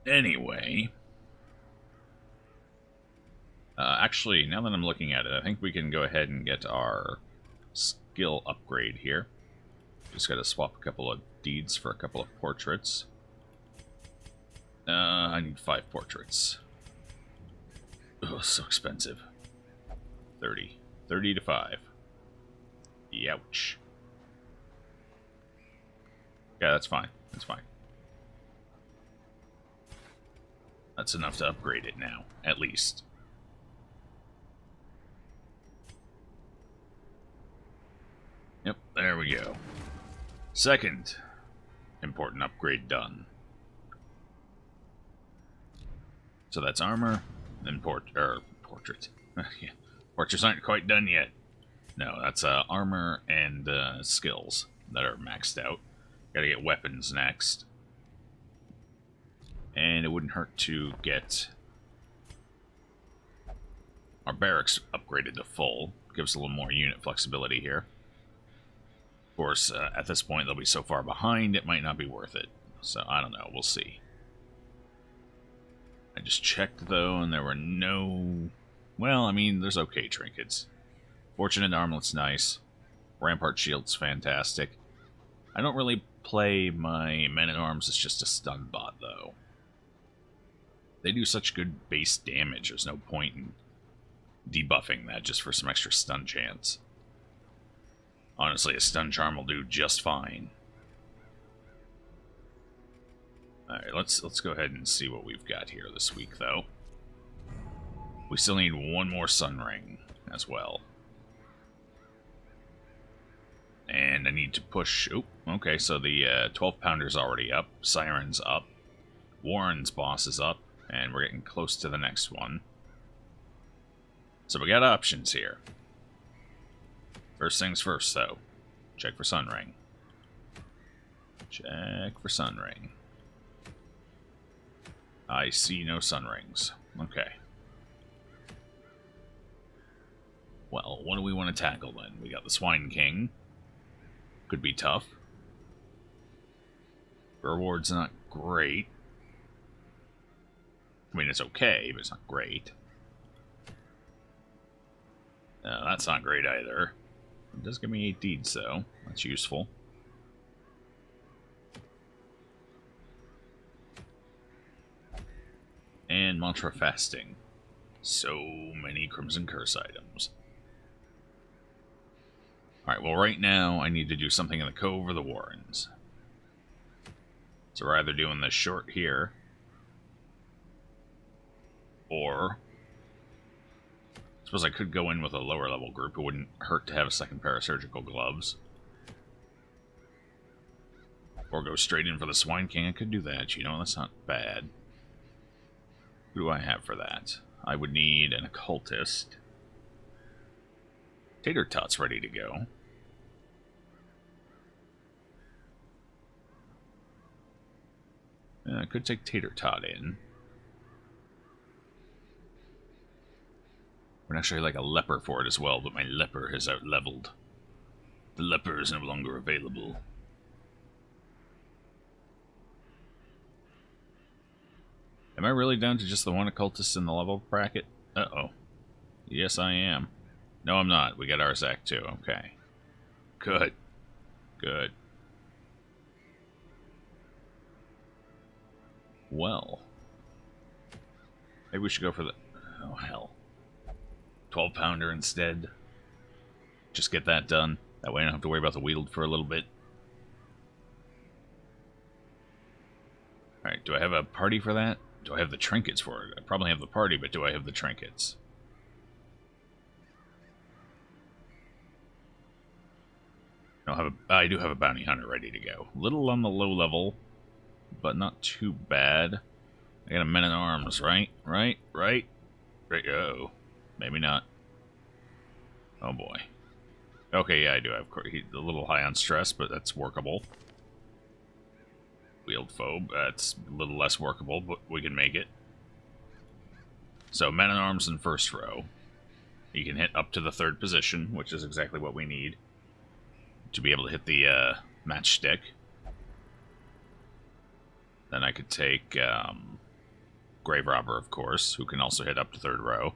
Anyway, actually, now that I'm looking at it, I think we can go ahead and get our skill upgrade here. Just got to swap a couple of deeds for a couple of portraits. I need 5 portraits. Oh, so expensive. 30. 30 to 5. Youch. Yeah, that's fine. That's fine. That's enough to upgrade it now, at least. Yep, there we go. Second important upgrade done. So that's armor, then portrait. Yeah. Portraits aren't quite done yet. No, that's armor and skills that are maxed out. Gotta get weapons next. And it wouldn't hurt to get our barracks upgraded to full. Gives a little more unit flexibility here. Of course, at this point, they'll be so far behind, it might not be worth it. So, I don't know. We'll see. I just checked, though, and there were no... Well, I mean, there's okay trinkets. Fortunate Armlet's nice. Rampart Shield's fantastic. I don't really play my Men-at-Arms as just a stun bot, though. They do such good base damage, there's no point in debuffing that just for some extra stun chance. Honestly, a stun charm will do just fine. Alright, let's go ahead and see what we've got here this week, though. We still need one more sun ring as well. And I need to push... Oh, okay, so the 12-pounder's already up. Siren's up. Warren's boss is up. And we're getting close to the next one. So we got options here. First things first, though. Check for sun ring. Check for sun ring. I see no sun rings. Okay. Well, what do we want to tackle then? We got the Swine King. Could be tough. Reward's not great. I mean, it's okay, but it's not great. No, that's not great either. It does give me 8 deeds, though. That's useful. And Mantra Fasting. So many Crimson Curse items. Alright, well right now I need to do something in the Cove or the Warrens. So we're either doing this short here, or I suppose I could go in with a lower level group. It wouldn't hurt to have a second pair of surgical gloves. Or go straight in for the Swine King. I could do that, you know, that's not bad. Who do I have for that? I would need an occultist. Tater Tot's ready to go. I could take Tater Tot in. Would actually like a leper for it as well, but my leper has out-leveled. The leper is no longer available. Am I really down to just the one occultist in the level bracket? Uh-oh. Yes, I am. No, I'm not. We got Arzak too. Okay. Good. Good. Well. Maybe we should go for the... Oh, hell. 12-pounder instead. Just get that done. That way I don't have to worry about the wield for a little bit. Alright, do I have a party for that? Do I have the trinkets for it? I probably have the party, but do I have the trinkets? I do have a bounty hunter ready to go. Little on the low level, but not too bad. I got a Men-at-Arms, right? Right? Uh-oh. Maybe not. Oh boy. Okay, yeah, I do have... He's a little high on stress, but that's workable. Wield Phobe, that's a little less workable, but we can make it. So, Men-at-Arms in first row. You can hit up to the 3rd position, which is exactly what we need to be able to hit the matchstick. Then I could take Grave Robber, of course, who can also hit up to third row.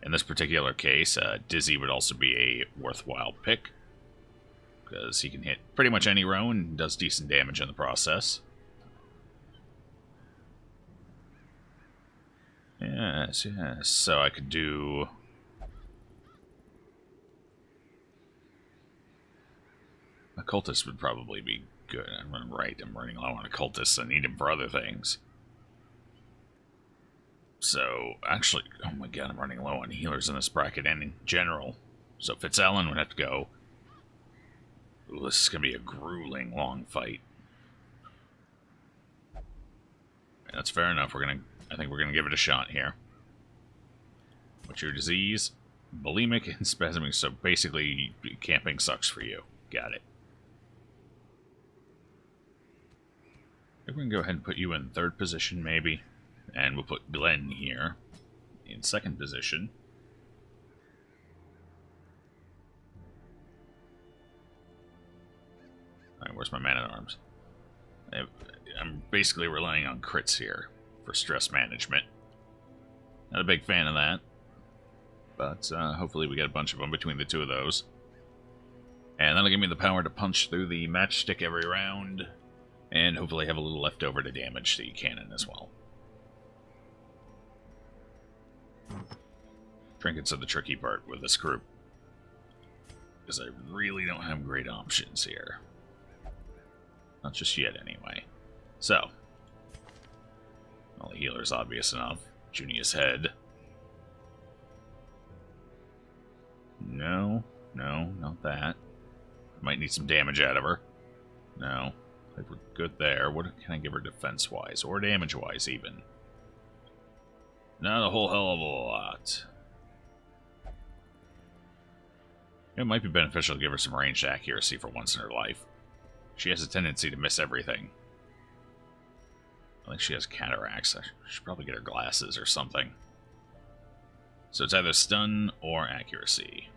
In this particular case, Dizzy would also be a worthwhile pick, because he can hit pretty much any row and does decent damage in the process. Yes, yes. So I could do... Occultist would probably be good. I'm running low on Occultists. I need him for other things. So, actually, oh my god, I'm running low on healers in this bracket and in general. So Fitzallen would have to go. Ooh, this is going to be a grueling, long fight. That's fair enough. I think we're gonna give it a shot here. What's your disease? Bulimic and spasmic, so basically camping sucks for you. Got it. We're going to go ahead and put you in third position, maybe. And we'll put Glenn here in second position. Alright, where's my man-at-arms? I'm basically relying on crits here for stress management. Not a big fan of that. But hopefully we get a bunch of them between the two of those. And that'll give me the power to punch through the matchstick every round. And hopefully have a little left over to damage the cannon as well. Trinkets are the tricky part with this group, because I really don't have great options here. Not just yet, anyway. So, well, the healer's obvious enough. Junia's head. No, not that. Might need some damage out of her. No. I think we're good there. What can I give her defense-wise? Or damage-wise, even? Not a whole hell of a lot. It might be beneficial to give her some ranged accuracy for once in her life. She has a tendency to miss everything. I think she has cataracts. I should probably get her glasses or something. So it's either stun or accuracy.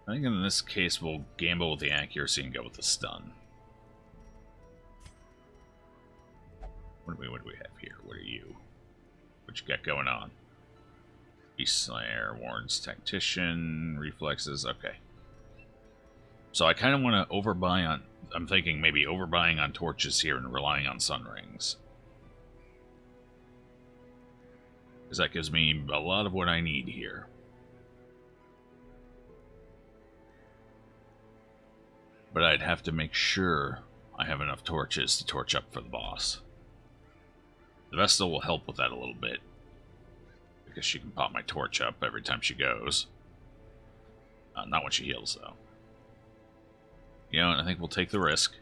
I think in this case we'll gamble with the accuracy and go with the stun. What do we have here? What are you? What you got going on? Beast Slayer, Warren's Tactician, Reflexes, okay. So I kind of want to overbuy on... I'm thinking maybe overbuying on torches here and relying on sun rings. Because that gives me a lot of what I need here. But I'd have to make sure I have enough torches to torch up for the boss. The Vestal will help with that a little bit, because she can pop my torch up every time she goes. Not when she heals, though. You know, I think we'll take the risk.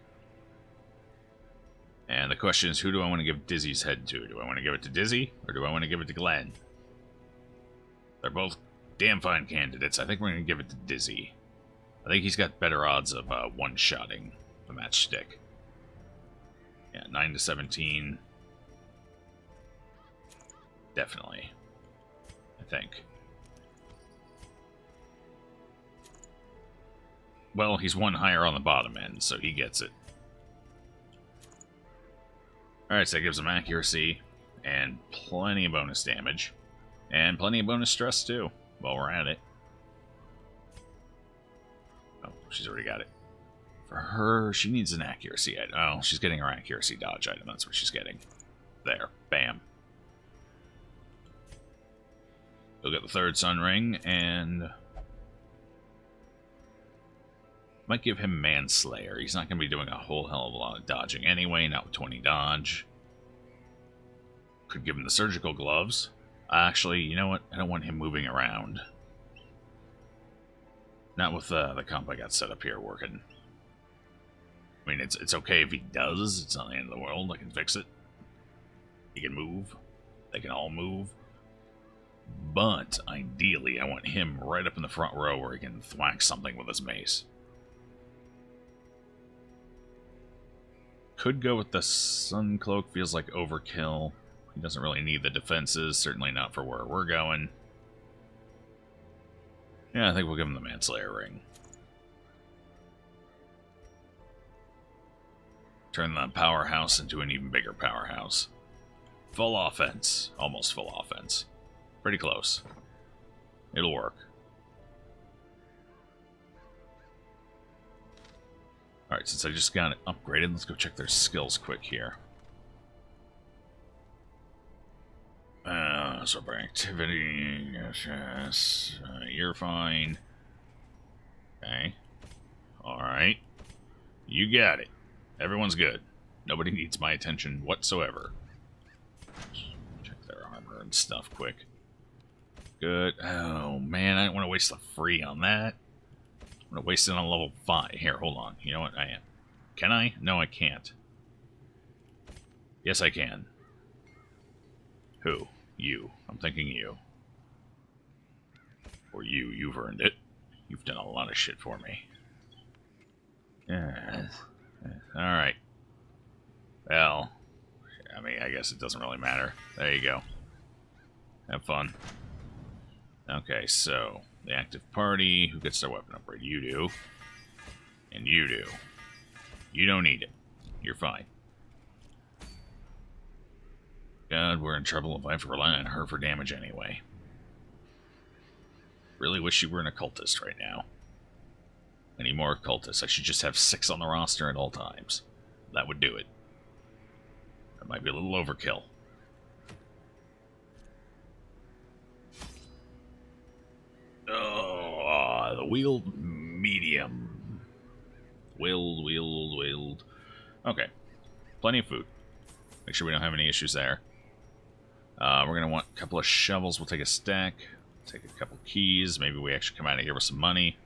And the question is, who do I want to give Dizzy's head to? Do I want to give it to Dizzy, or do I want to give it to Glenn? They're both damn fine candidates. I think we're going to give it to Dizzy. I think he's got better odds of one-shotting the matchstick. Yeah, 9 to 17. Definitely. I think. Well, he's one higher on the bottom end, so he gets it. Alright, so that gives him accuracy, and plenty of bonus damage. And plenty of bonus stress, too, while we're at it. Oh, she's already got it. For her, she needs an accuracy item. Oh, she's getting her accuracy dodge item. That's what she's getting. There. Bam. We'll get the third sun ring, and... might give him Manslayer. He's not going to be doing a whole hell of a lot of dodging anyway, not with 20 dodge. Could give him the surgical gloves. Actually, you know what? I don't want him moving around. Not with the comp I got set up here working. I mean, it's okay if he does. It's not the end of the world. I can fix it. He can move. They can all move. But, ideally, I want him right up in the front row where he can thwack something with his mace. Could go with the Sun Cloak. Feels like overkill. He doesn't really need the defenses. Certainly not for where we're going. Yeah, I think we'll give him the Manslayer ring. Turn the powerhouse into an even bigger powerhouse. Full offense. Almost full offense. Pretty close. It'll work. Alright, since I just got it upgraded, let's go check their skills quick here. Super activity. Yes. You're fine. Okay. Alright. You got it. Everyone's good. Nobody needs my attention whatsoever. Check their armor and stuff quick. Good. Oh, man, I don't want to waste the free on that. I'm going to waste it on level 5. Here, hold on. You know what? I am. Can I? No, I can't. Yes, I can. Who? You. I'm thinking you. Or you. You've earned it. You've done a lot of shit for me. Alright. Well, I mean, I guess it doesn't really matter. There you go. Have fun. Okay, so, the active party. Who gets their weapon upgrade? You do. And you do. You don't need it. You're fine. God, we're in trouble if I have to rely on her for damage anyway. Really wish you were an occultist right now. Any more occultists? I should just have 6 on the roster at all times. That would do it. That might be a little overkill. Oh, the wheeled medium. Wheeled. Okay. Plenty of food. Make sure we don't have any issues there. We're going to want a couple of shovels. We'll take a stack. Take a couple keys. Maybe we actually come out of here with some money.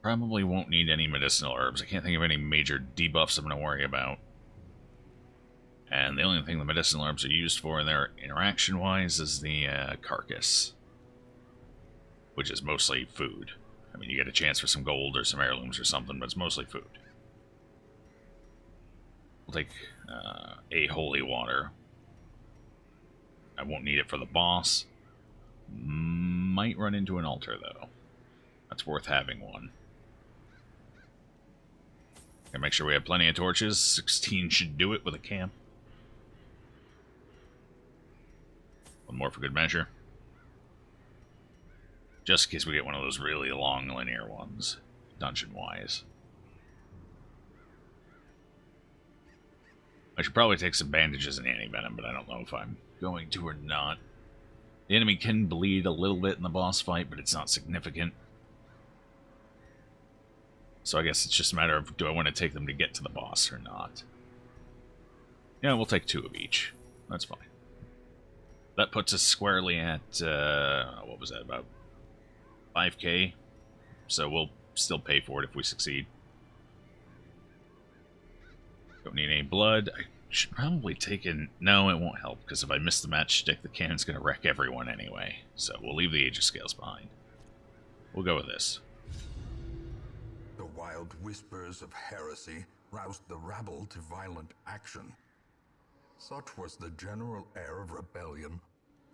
Probably won't need any medicinal herbs. I can't think of any major debuffs I'm going to worry about. And the only thing the medicinal herbs are used for in their interaction-wise is the carcass. Which is mostly food. I mean, you get a chance for some gold or some heirlooms or something, but it's mostly food. We'll take a holy water. I won't need it for the boss. Might run into an altar, though. That's worth having one. Gotta make sure we have plenty of torches. 16 should do it with a camp. One more for good measure. Just in case we get one of those really long linear ones, dungeon-wise. I should probably take some bandages and anti-venom, but I don't know if I'm going to or not. The enemy can bleed a little bit in the boss fight, but it's not significant. So I guess it's just a matter of, do I want to take them to get to the boss or not? Yeah, we'll take 2 of each. That's fine. That puts us squarely at, what was that, about 5k? So we'll still pay for it if we succeed. Don't need any blood. I should probably take in... No, it won't help, because if I miss the matchstick, the cannon's going to wreck everyone anyway. So we'll leave the Age of Scales behind. We'll go with this. The wild whispers of heresy roused the rabble to violent action. Such was the general air of rebellion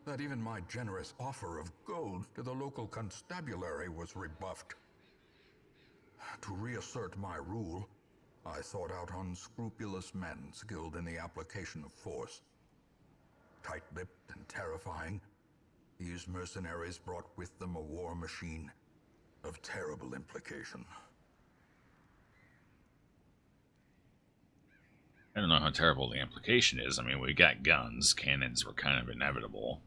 that even my generous offer of gold to the local constabulary was rebuffed. To reassert my rule, I sought out unscrupulous men skilled in the application of force. Tight-lipped and terrifying, these mercenaries brought with them a war machine of terrible implication. I don't know how terrible the implication is. I mean, we got guns. Cannons were kind of inevitable.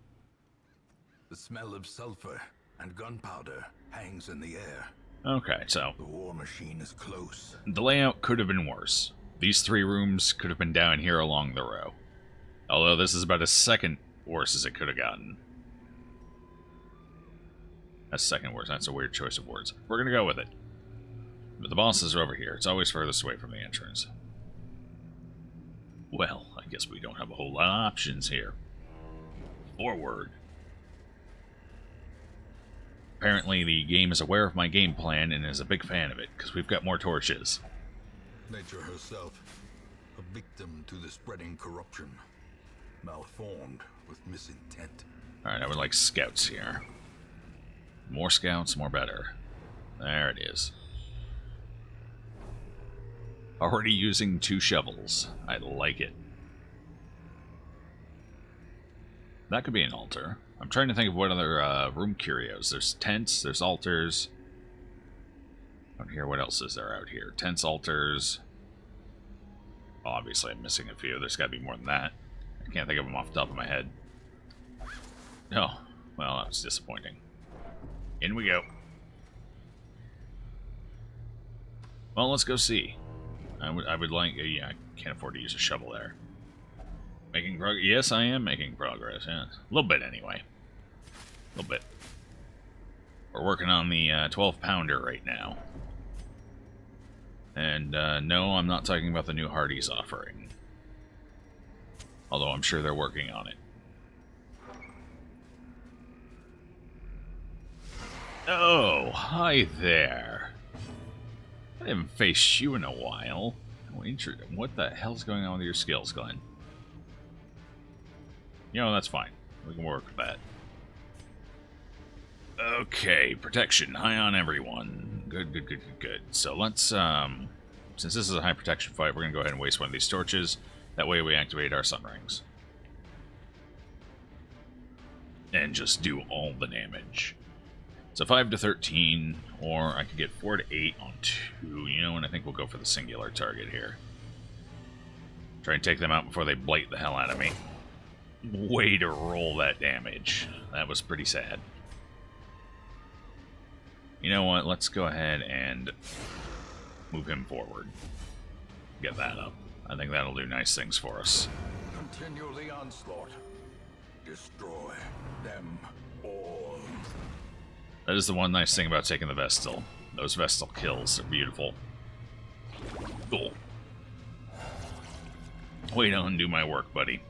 The smell of sulfur and gunpowder hangs in the air. Okay, so... The war machine is close. The layout could have been worse. These 3 rooms could have been down here along the row. Although this is about as second worse as it could have gotten. That's second worst. That's a weird choice of words. We're gonna go with it. But the bosses are over here. It's always furthest away from the entrance. Well, I guess we don't have a whole lot of options here. Forward. Apparently the game is aware of my game plan and is a big fan of it, because we've got more torches. Nature herself, a victim to the spreading corruption, malformed with misintent. Alright, I would like scouts here. More scouts, more better. There it is. Already using 2 shovels. I like it. That could be an altar. I'm trying to think of what other room curios. There's tents, there's altars. Out here, what else is there out here? Tents, altars. Well, obviously, I'm missing a few. There's got to be more than that. I can't think of them off the top of my head. Oh, well, that was disappointing. In we go. Well, let's go see. I would like... yeah, I can't afford to use a shovel there. Making progress? Yes, I am making progress. Yeah, a little bit anyway. A little bit. We're working on the 12-pounder right now. And no, I'm not talking about the new Hardee's offering. Although I'm sure they're working on it. Oh, hi there. I haven't faced you in a while. What the hell's going on with your skills, Glenn? You know, that's fine. We can work with that. Okay, protection. High on everyone. Good, good, good, good, good. So let's, since this is a high protection fight, we're going to go ahead and waste one of these torches. That way we activate our sun rings. And just do all the damage. So 5 to 13, or I could get 4 to 8 on 2, you know, and I think we'll go for the singular target here. Try and take them out before they blight the hell out of me. Way to roll that damage. That was pretty sad. You know what, let's go ahead and move him forward. Get that up. I think that'll do nice things for us. Continue the onslaught. Destroy them all. That is the one nice thing about taking the Vestal. Those Vestal kills are beautiful. Cool. Way to undo my work, buddy.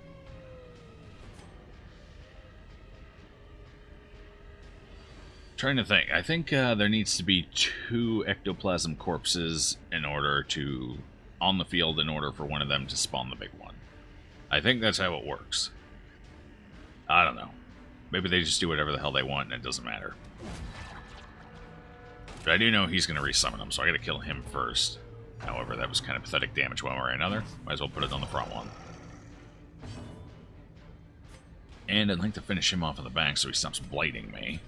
Trying to think. I think there needs to be 2 ectoplasm corpses in order to... on the field in order for one of them to spawn the big one. I think that's how it works. I don't know. Maybe they just do whatever the hell they want and it doesn't matter. But I do know he's going to resummon them, so I got to kill him first. However, that was kind of pathetic damage one way or another. Might as well put it on the front one. And I'd like to finish him off in the back so he stops blighting me.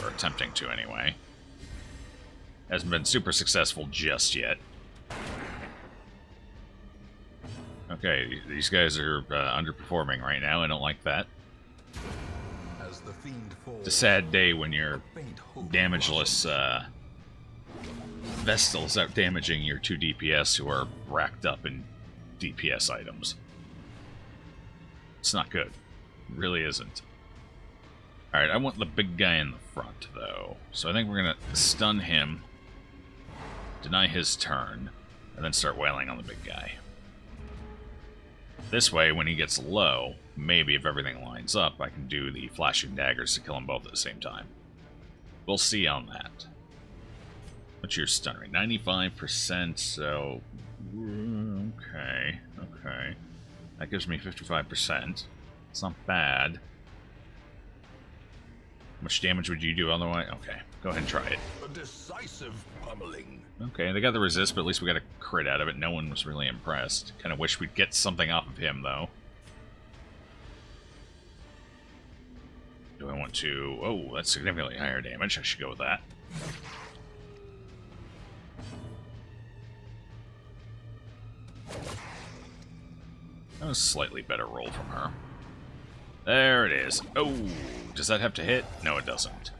Or attempting to, anyway. Hasn't been super successful just yet. Okay, these guys are underperforming right now. I don't like that. As the fiend falls, It's a sad day when your damageless Vestals out damaging your 2 DPS who are racked up in DPS items. It's not good. It really isn't. Alright, I want the big guy in the front, though. So I think we're going to stun him, deny his turn, and then start wailing on the big guy. This way, when he gets low, maybe if everything lines up, I can do the flashing daggers to kill them both at the same time. We'll see on that. What's your stun rate? 95%, so... Okay, okay. That gives me 55%. It's not bad. How much damage would you do otherwise? Okay, go ahead and try it. A decisive pummeling. Okay, they got the resist, but at least we got a crit out of it. No one was really impressed. Kind of wish we'd get something off of him, though. Do I want to... Oh, that's significantly higher damage. I should go with that. That was a slightly better roll from her. There it is. Oh, does that have to hit? No, it doesn't.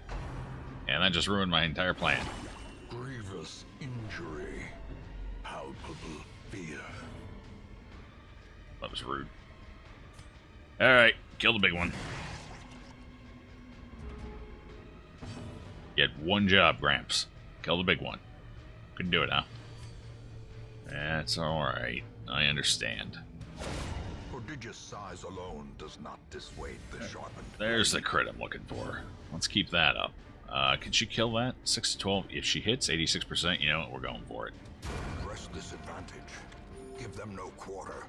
And that just ruined my entire plan. Grievous injury. Palpable fear. That was rude. Alright, kill the big one. You had one job, Gramps. Kill the big one. Couldn't do it, huh? That's alright. I understand. Prodigious size alone does not dissuade the sharpened. There's the crit I'm looking for. Let's keep that up. Can she kill that? 6 to 12. If she hits 86%, you know what? We're going for it. Press this advantage. Give them no quarter.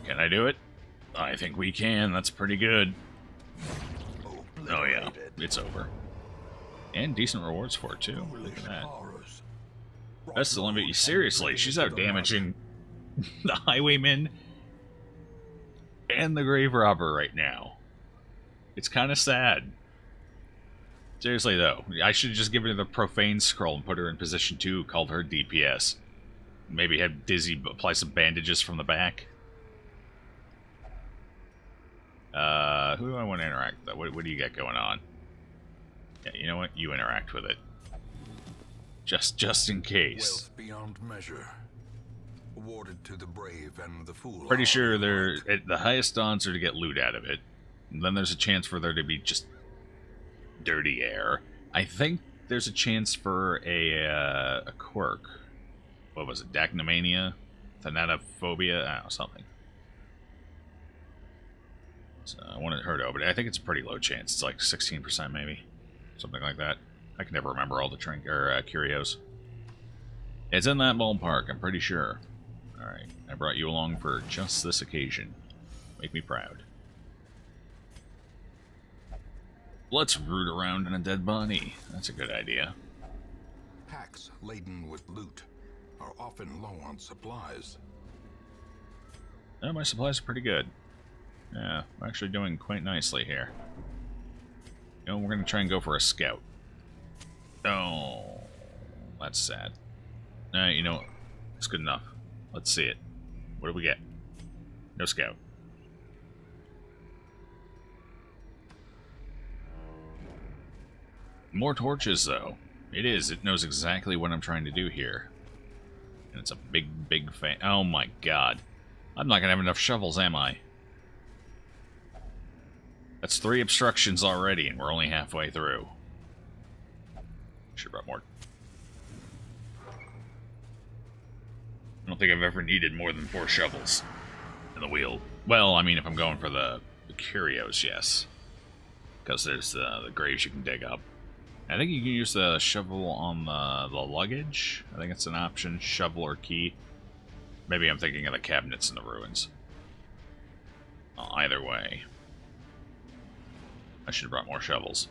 Can I do it? I think we can. That's pretty good. Oh yeah, it's over. And decent rewards for it, too. Look at that. Horrors. That's the limit. Seriously, she's out damaging the Highwayman and the Grave Robber right now. It's kind of sad. Seriously, though, I should have just given her the Profane Scroll and put her in position 2, called her DPS. Maybe have Dizzy apply some bandages from the back. Who do I want to interact with? What do you got going on? Yeah, you know what? You interact with it. Just in case. Wealth beyond measure. Awarded to the brave and the fool. Pretty sure the highest odds are to get loot out of it. And then there's a chance for there to be just dirty air. I think there's a chance for a quirk. What was it? Dacnomania? Thanatophobia? I don't know, something. So I wanted her to open it. I think it's a pretty low chance. It's like 16% maybe. Something like that. I can never remember all the curios. It's in that ballpark, I'm pretty sure. Alright, I brought you along for just this occasion. Make me proud. Let's root around in a dead body. That's a good idea. Packs laden with loot are often low on supplies. Yeah, my supplies are pretty good. Yeah, I'm actually doing quite nicely here. You know, we're going to try and go for a scout. Oh, that's sad. Alright, you know what? It's good enough. Let's see it. What do we get? No scout. More torches, though. It is. It knows exactly what I'm trying to do here. And it's a big, big fan. Oh my god. I'm not going to have enough shovels, am I? That's 3 obstructions already, and we're only halfway through. Should have brought more. I don't think I've ever needed more than 4 shovels in the wheel. Well, I mean, if I'm going for the curios, yes. Because there's the graves you can dig up. I think you can use the shovel on the luggage. I think it's an option, shovel or key. Maybe I'm thinking of the cabinets in the ruins. Either way. I should have brought more shovels.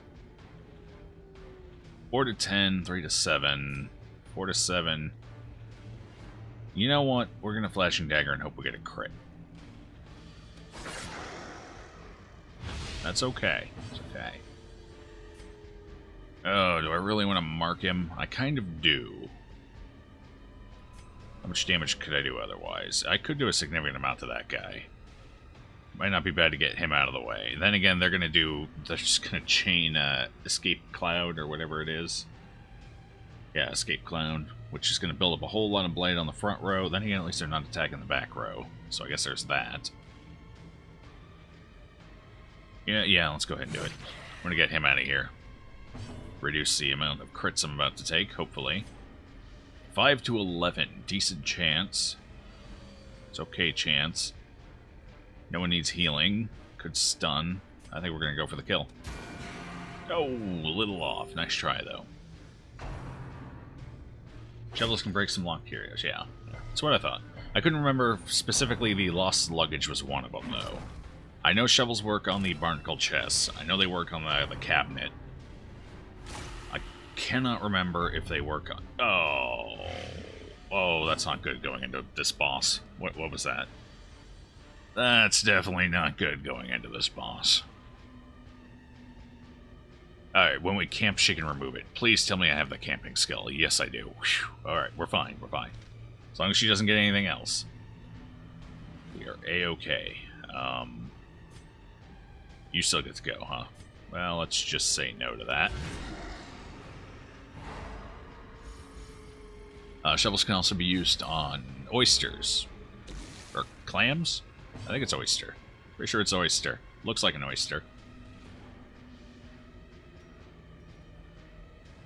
4 to 10, 3 to 7, 4 to 7. You know what? We're going to Flashing Dagger and hope we get a crit. That's okay. It's okay. Oh, do I really want to mark him? I kind of do. How much damage could I do otherwise? I could do a significant amount to that guy. Might not be bad to get him out of the way. Then again, they're just going to chain Escape Cloud or whatever it is. Yeah, Escape Cloud, which is going to build up a whole lot of blade on the front row. Then again, at least they're not attacking the back row. So I guess there's that. Yeah, let's go ahead and do it. I'm going to get him out of here. Reduce the amount of crits I'm about to take, hopefully. 5 to 11. Decent chance. It's okay chance. No one needs healing. Could stun. I think we're going to go for the kill. Oh, a little off. Nice try, though. Shovels can break some locked curios. Yeah, that's what I thought. I couldn't remember specifically the lost luggage was one of them, though. I know shovels work on the barnacle chests. I know they work on the cabinet. I cannot remember if they work on... Oh, that's not good going into this boss. What was that? That's definitely not good going into this boss. Alright, when we camp, she can remove it. Please tell me I have the camping skill. Yes, I do. Alright, we're fine. We're fine. As long as she doesn't get anything else. We are A-okay. You still get to go, huh? Well, let's just say no to that. Shovels can also be used on oysters. Or clams? I think it's oyster. Pretty sure it's oyster. Looks like an oyster.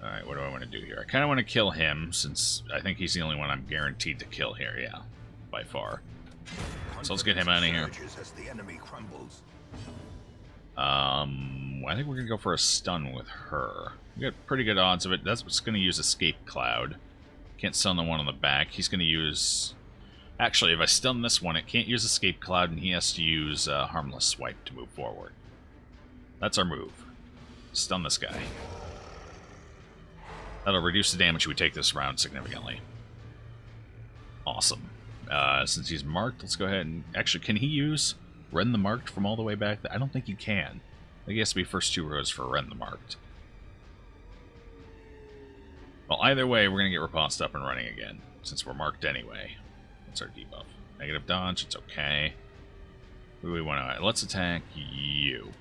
Alright, what do I want to do here? I kind of want to kill him, since I think he's the only one I'm guaranteed to kill here, yeah. By far. So let's get him out of here. I think we're going to go for a stun with her. We got pretty good odds of it. That's what's going to use Escape Cloud. Can't stun the one on the back. He's going to use... Actually, if I stun this one, it can't use Escape Cloud, and he has to use Harmless Swipe to move forward. That's our move. Stun this guy. That'll reduce the damage we take this round significantly. Awesome. Since he's marked, let's go ahead and... Actually, can he use Ren the Marked from all the way back? I don't think he can. I think he has to be first 2 rows for Ren the Marked. Well, either way, we're going to get Riposte up and running again, since we're marked anyway. What's our debuff? Negative dodge, it's okay. Who do we want to... Let's attack you.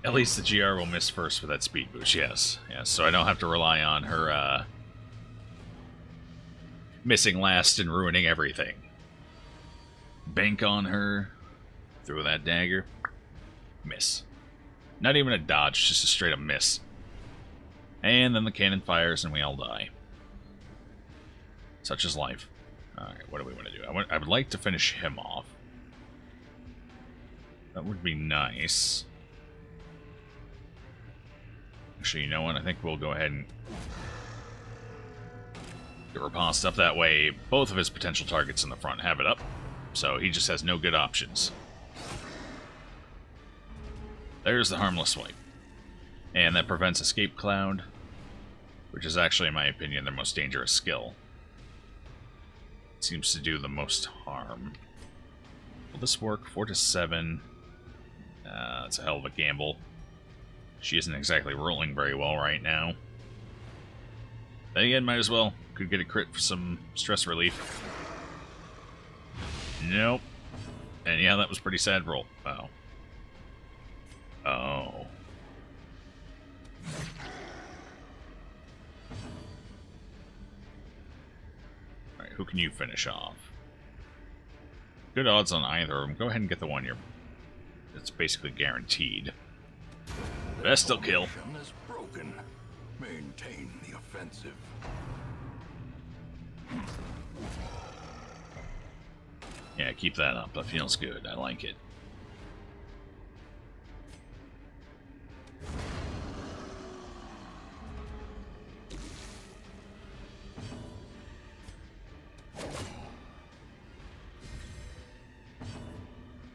At least the GR will miss first with that speed boost, yes. Yes, so I don't have to rely on her missing last and ruining everything. Bank on her. Through that dagger. Miss. Not even a dodge, just a straight up miss. And then the cannon fires and we all die. Such is life. Alright, what do we want to do? I would like to finish him off. That would be nice. Actually, you know what? I think we'll go ahead and get Riposte up that way. Both of his potential targets in the front have it up. So he just has no good options. There's the harmless swipe. And that prevents Escape Cloud, which is actually, in my opinion, their most dangerous skill. It seems to do the most harm. Will this work? 4 to 7. That's a hell of a gamble. She isn't exactly rolling very well right now. Then again, might as well. Could get a crit for some stress relief. Nope. And yeah, that was a pretty sad roll. Wow. Oh. Alright, who can you finish off? Good odds on either of them. Go ahead and get the one it's basically guaranteed. Best still kill. Is broken. Maintain the offensive. Yeah, keep that up. That feels good. I like it.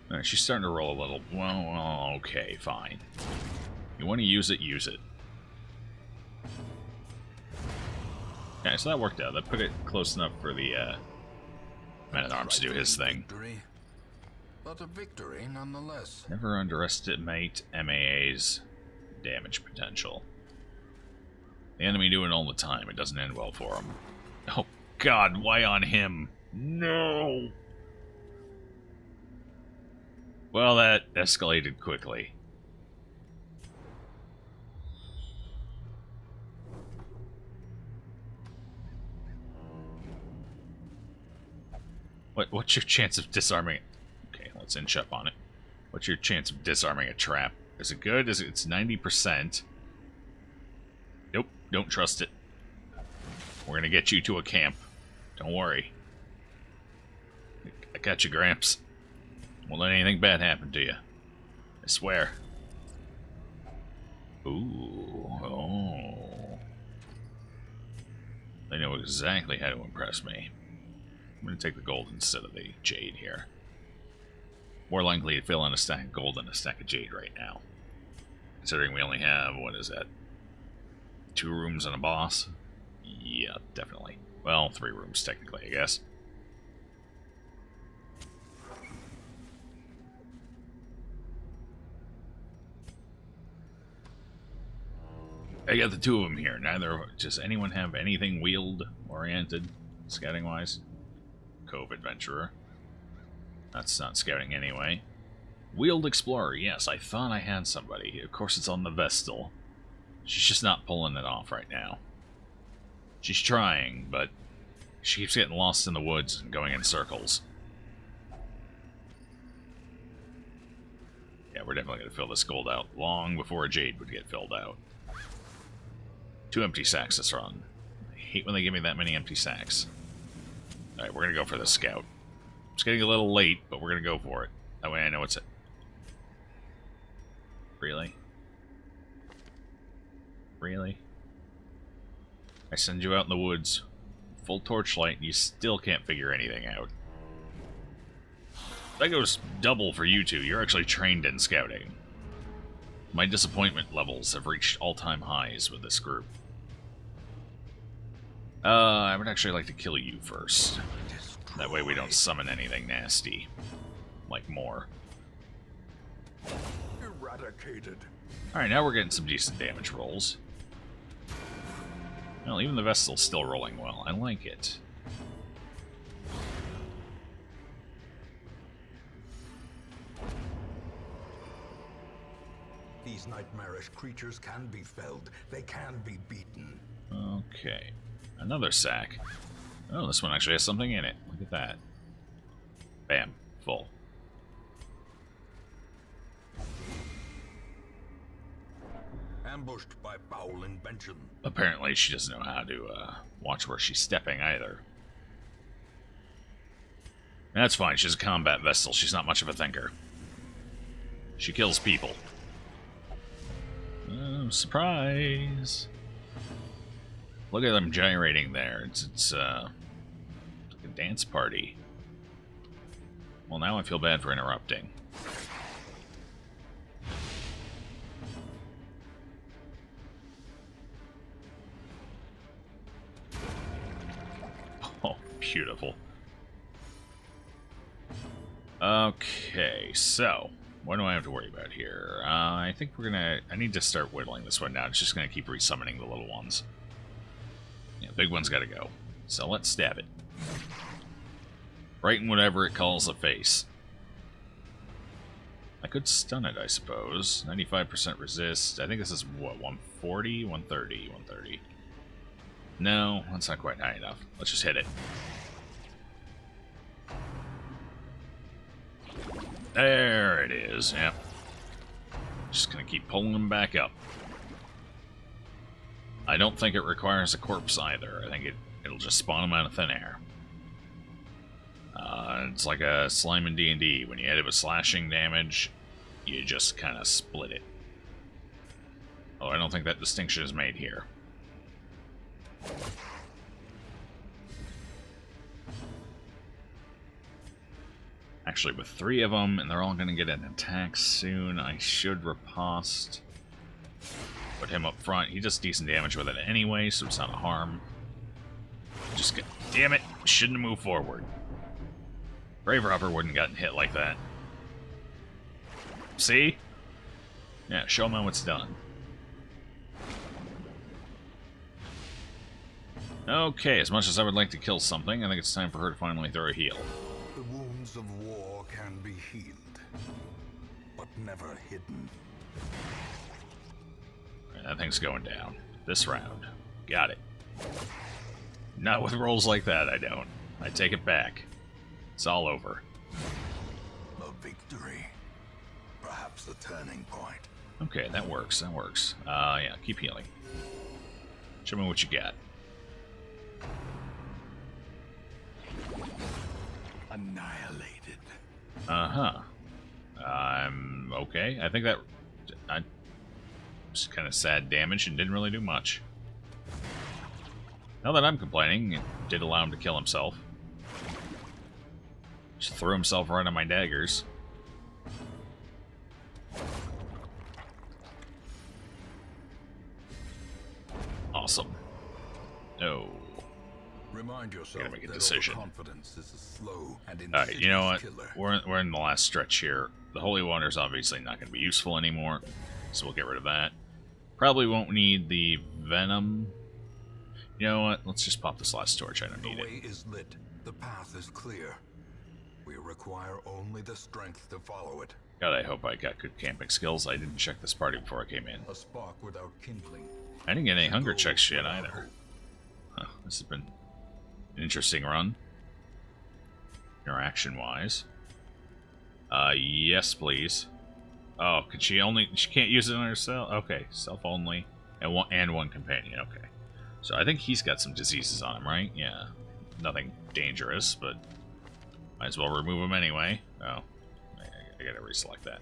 Alright, she's starting to roll a little. Well, okay, fine. You want to use it, use it. Okay, so that worked out. That put it close enough for the Man-at-Arms to do his thing. Victory, but a victory nonetheless. Never underestimate MAA's damage potential. The enemy do it all the time. It doesn't end well for him. Oh, God, why on him? No! Well, that escalated quickly. What's your chance of disarming it? Okay, let's inch up on it. What's your chance of disarming a trap? Is it good? It's 90%. Nope, don't trust it. We're gonna get you to a camp. Don't worry. I got you, Gramps. Won't let anything bad happen to you. I swear. Ooh. Oh. They know exactly how to impress me. I'm going to take the gold instead of the jade here. More likely to fill in a stack of gold than a stack of jade right now. Considering we only have, what is that? 2 rooms and a boss? Yeah, definitely. Well, 3 rooms technically, I guess. I got the 2 of them here. Does anyone have anything wheeled-oriented, scouting-wise? Cove Adventurer. That's not scouting anyway. Wheeled Explorer. Yes, I thought I had somebody. Of course, it's on the Vestal. She's just not pulling it off right now. She's trying, but she keeps getting lost in the woods and going in circles. Yeah, we're definitely going to fill this gold out long before a jade would get filled out. 2 empty sacks this run. I hate when they give me that many empty sacks. Alright, we're going to go for the scout. It's getting a little late, but we're going to go for it. That way I know it's it. Really? Really? I send you out in the woods, full torchlight, and you still can't figure anything out. That goes double for you two. You're actually trained in scouting. My disappointment levels have reached all-time highs with this group. I would actually like to kill you first. That way we don't summon anything nasty. Like more. Eradicated. Alright, now we're getting some decent damage rolls. Well, even the Vestal's still rolling well. I like it. These nightmarish creatures can be felled. They can be beaten. Okay. Another sack. Oh, this one actually has something in it. Look at that. Bam. Full. Ambushed by foul invention. Apparently she doesn't know how to watch where she's stepping either. That's fine. She's a combat Vestal. She's not much of a thinker. She kills people. Oh, surprise. Look at them gyrating there. It's like a dance party. Well, now I feel bad for interrupting. Oh, beautiful. Okay, so what do I have to worry about here? I think we're gonna... I need to start whittling this one down. It's just gonna keep resummoning the little ones. Yeah, big one's gotta go. So let's stab it. Right in whatever it calls a face. I could stun it, I suppose. 95% resist. I think this is, what, 140? 130? 130. No, that's not quite high enough. Let's just hit it. There it is, yep. Just gonna keep pulling them back up. I don't think it requires a corpse either. I think it'll just spawn them out of thin air. It's like a slime in D&D. When you hit it with slashing damage, you just kind of split it. Oh, I don't think that distinction is made here. Actually, with 3 of them, and they're all going to get an attack soon, I should riposte. Put him up front. He does decent damage with it anyway, so it's not a harm. Just get... Damn it! Shouldn't have moved forward. Brave Robber wouldn't have gotten hit like that. See? Yeah, show him how it's done. Okay, as much as I would like to kill something, I think it's time for her to finally throw a heal. The wounds of war can be healed, but never hidden. Right, that thing's going down. This round. Got it. Not with rolls like that, I don't. I take it back. It's all over. A victory. Perhaps the turning point. Okay, that works, that works. Yeah, keep healing. Show me what you got. Annihilated. Uh-huh. Okay. I think that... was kind of sad damage and didn't really do much. Now that I'm complaining, it did allow him to kill himself. Just threw himself right on my daggers. Awesome. No. Remind yourself Gotta make a that decision. overconfidence is a slow and Alright, you know what? killer. We're in the last stretch here. The Holy Water is obviously not going to be useful anymore, so we'll get rid of that. Probably won't need the Venom. You know what? Let's just pop this last torch. I don't need The it. way is lit. The path is clear. We require only the strength to follow it. God, I hope I got good camping skills. I didn't check this party before I came in. A spark without kindling. I didn't get any hunger Gold checks yet without either. hope. Huh, this has been an interesting run. Interaction-wise. Yes, please. Oh, could she only... She can't use it on herself? Okay, self-only. And one companion, okay. So I think he's got some diseases on him, right? Yeah. Nothing dangerous, but... Might as well remove him anyway. Oh. I gotta reselect that.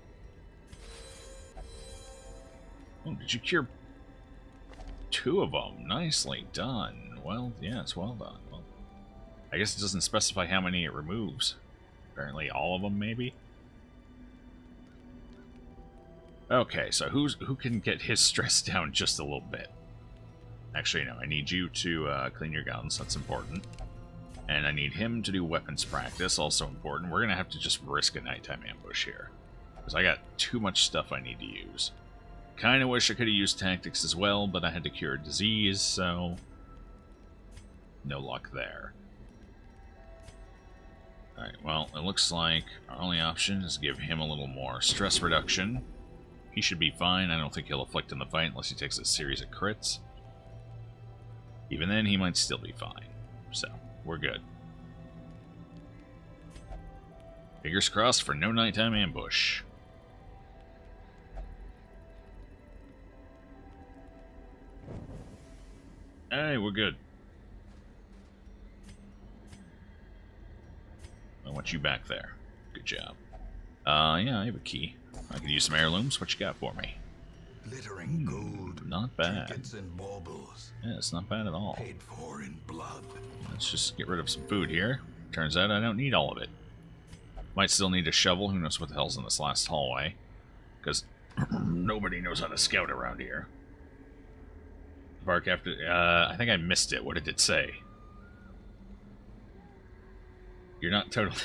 Oh, did you cure 2 of them? Nicely done. Well, yeah, it's well done. Well, I guess it doesn't specify how many it removes. Apparently all of them, maybe? Okay, so who can get his stress down just a little bit? Actually, no, I need you to clean your guns. That's important. And I need him to do weapons practice, also important. We're going to have to just risk a nighttime ambush here. Because I got too much stuff I need to use. Kind of wish I could have used tactics as well, but I had to cure a disease, so... no luck there. Alright, well, it looks like our only option is to give him a little more stress reduction. He should be fine. I don't think he'll afflict in the fight unless he takes a series of crits. Even then, he might still be fine. So... we're good. Fingers crossed for no nighttime ambush. Hey, we're good. I want you back there. Good job. Yeah, I have a key. I could use some heirlooms. What you got for me? Glittering gold. Not bad. Trinkets and baubles. Yeah, it's not bad at all. Paid for in blood. Let's just get rid of some food here. Turns out I don't need all of it. Might still need a shovel. Who knows what the hell's in this last hallway. Because nobody knows how to scout around here. Bark after... I think I missed it. What did it say? You're not totally...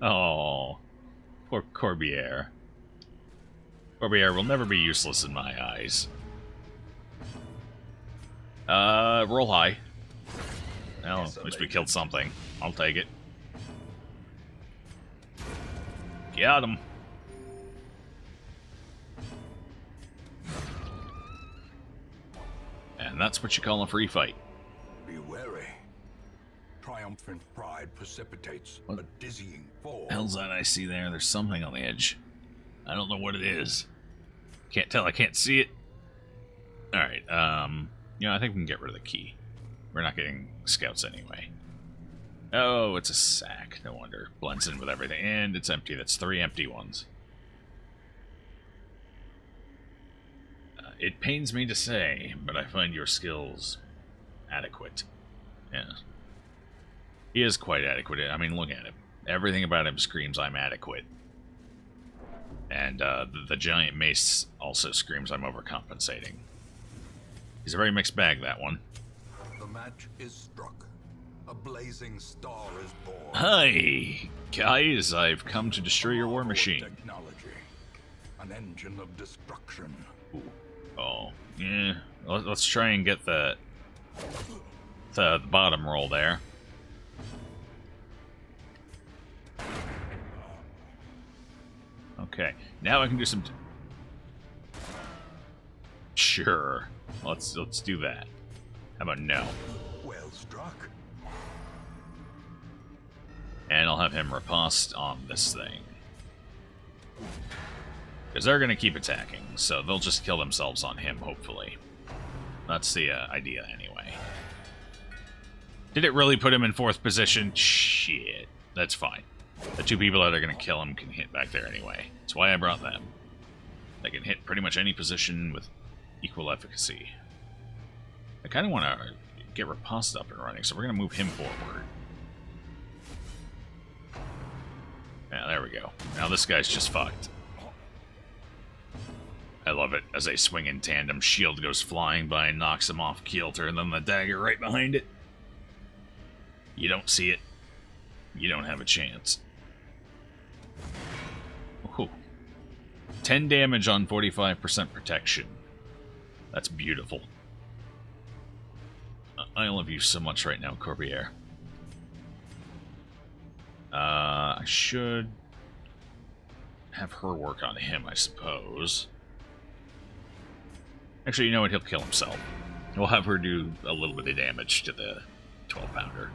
Oh. Poor Corbière. Corbière will never be useless in my eyes. Roll high. Well, at least we killed something. I'll take it. Got him. And that's what you call a free fight. Be wary. Triumphant pride precipitates What a dizzying fall. hell's that I see there? There's something on the edge. I don't know what it is. Can't tell. I can't see it. Alright, yeah, I think we can get rid of the key. We're not getting scouts anyway. Oh, it's a sack. No wonder. Blends in with everything. And it's empty. That's 3 empty ones. It pains me to say, but I find your skills adequate. Yeah. He is quite adequate. I mean, look at him. Everything about him screams I'm adequate. And the giant mace also screams I'm overcompensating. He's a very mixed bag, that one. The match is struck. A blazing star is born. Hi, guys. I've come to destroy your war machine. Technology. An engine of destruction. Ooh. Oh, yeah. Let's try and get the bottom roll there. Okay, now I can do some... Sure. Let's do that. How about no? Well struck. And I'll have him riposte on this thing. Because they're going to keep attacking, so they'll just kill themselves on him, hopefully. That's the idea, anyway. Did it really put him in 4th position? Shit. That's fine. The 2 people that are going to kill him can hit back there anyway. That's why I brought them. They can hit pretty much any position with equal efficacy. I kind of want to get riposte up and running, so we're going to move him forward. Yeah, there we go. Now this guy's just fucked. I love it. As they swing in tandem, shield goes flying by and knocks him off kilter, and then the dagger right behind it. You don't see it. You don't have a chance. Ooh. 10 damage on 45% protection. That's beautiful. I love you so much right now, Corbière. I should have her work on him, I suppose. Actually, you know what? He'll kill himself. We'll have her do a little bit of damage to the 12-pounder.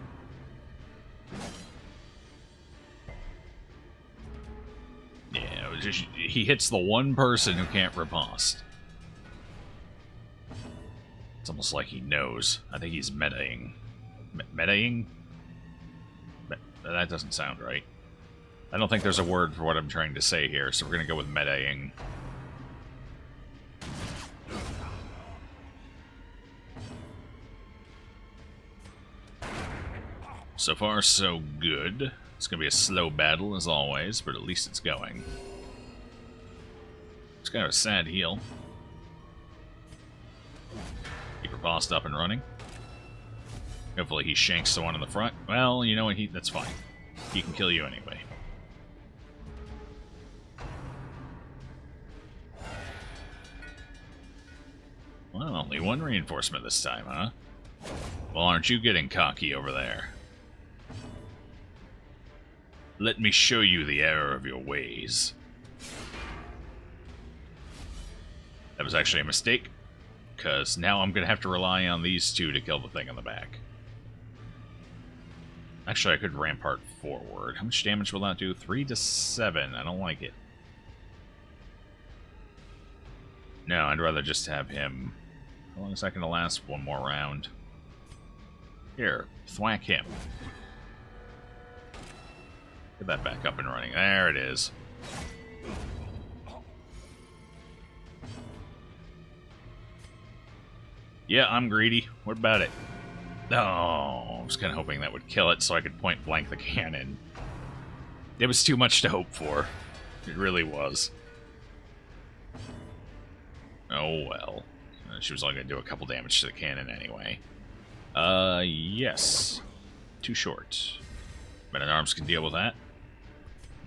Yeah, he hits the one person who can't riposte. It's almost like he knows. I think he's metaing. Metaing? That doesn't sound right. I don't think there's a word for what I'm trying to say here, so we're going to go with metaing. So far, so good. It's going to be a slow battle, as always, but at least it's going. It's kind of a sad heal. Fast up and running. Hopefully he shanks the one in the front. Well, you know what? That's fine. He can kill you anyway. Well, only one reinforcement this time, huh? Well, aren't you getting cocky over there? Let me show you the error of your ways. That was actually a mistake, because now I'm going to have to rely on these two to kill the thing in the back. Actually, I could rampart forward. How much damage will that do? 3 to 7. I don't like it. No, I'd rather just have him... How long is that going to last? One more round. Here, thwack him. Get that back up and running. There it is. Yeah, I'm greedy. What about it? Oh, I was kind of hoping that would kill it so I could point blank the cannon. It was too much to hope for. It really was. Oh well. She was only going to do a couple damage to the cannon anyway. Yes. Too short. Men-at-Arms can deal with that.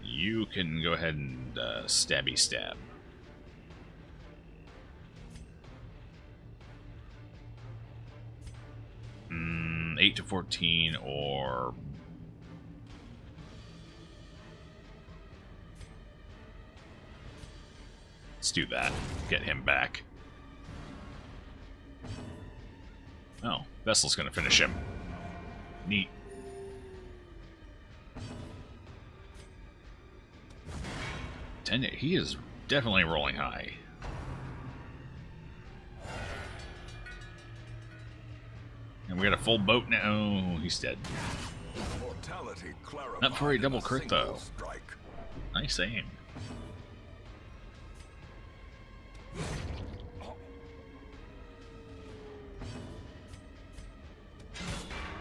You can go ahead and stabby stab. 8 to 14 or... Let's do that. Get him back. Oh, Vessel's gonna finish him. Neat. He is definitely rolling high. And we got a full boat now. Oh, he's dead. Not for a double crit, though. Nice aim.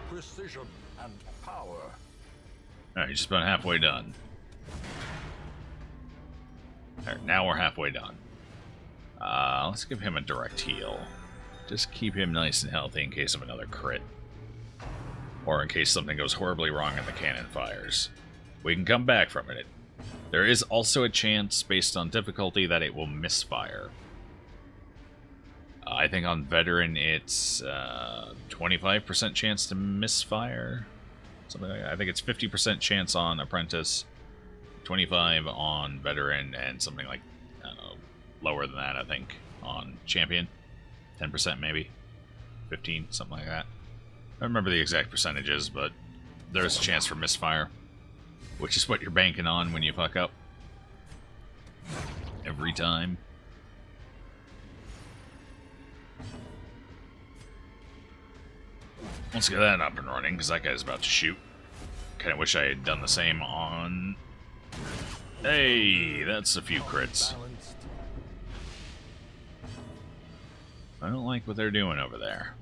Precision and power. Alright, just about halfway done. Alright, now we're halfway done. Let's give him a direct heal. Just keep him nice and healthy in case of another crit. Or in case something goes horribly wrong and the cannon fires. We can come back from it. There is also a chance, based on difficulty, that it will misfire. I think on Veteran it's 25% chance to misfire. Something like that. I think it's 50% chance on Apprentice, 25 on Veteran, and something like, I don't know, lower than that, I think, on Champion. 10% maybe. 15, something like that. I don't remember the exact percentages, but there's a chance for misfire, which is what you're banking on when you fuck up. Every time. Let's get that up and running, because that guy's about to shoot. Kind of wish I had done the same on... Hey, that's a few crits. I don't like what they're doing over there.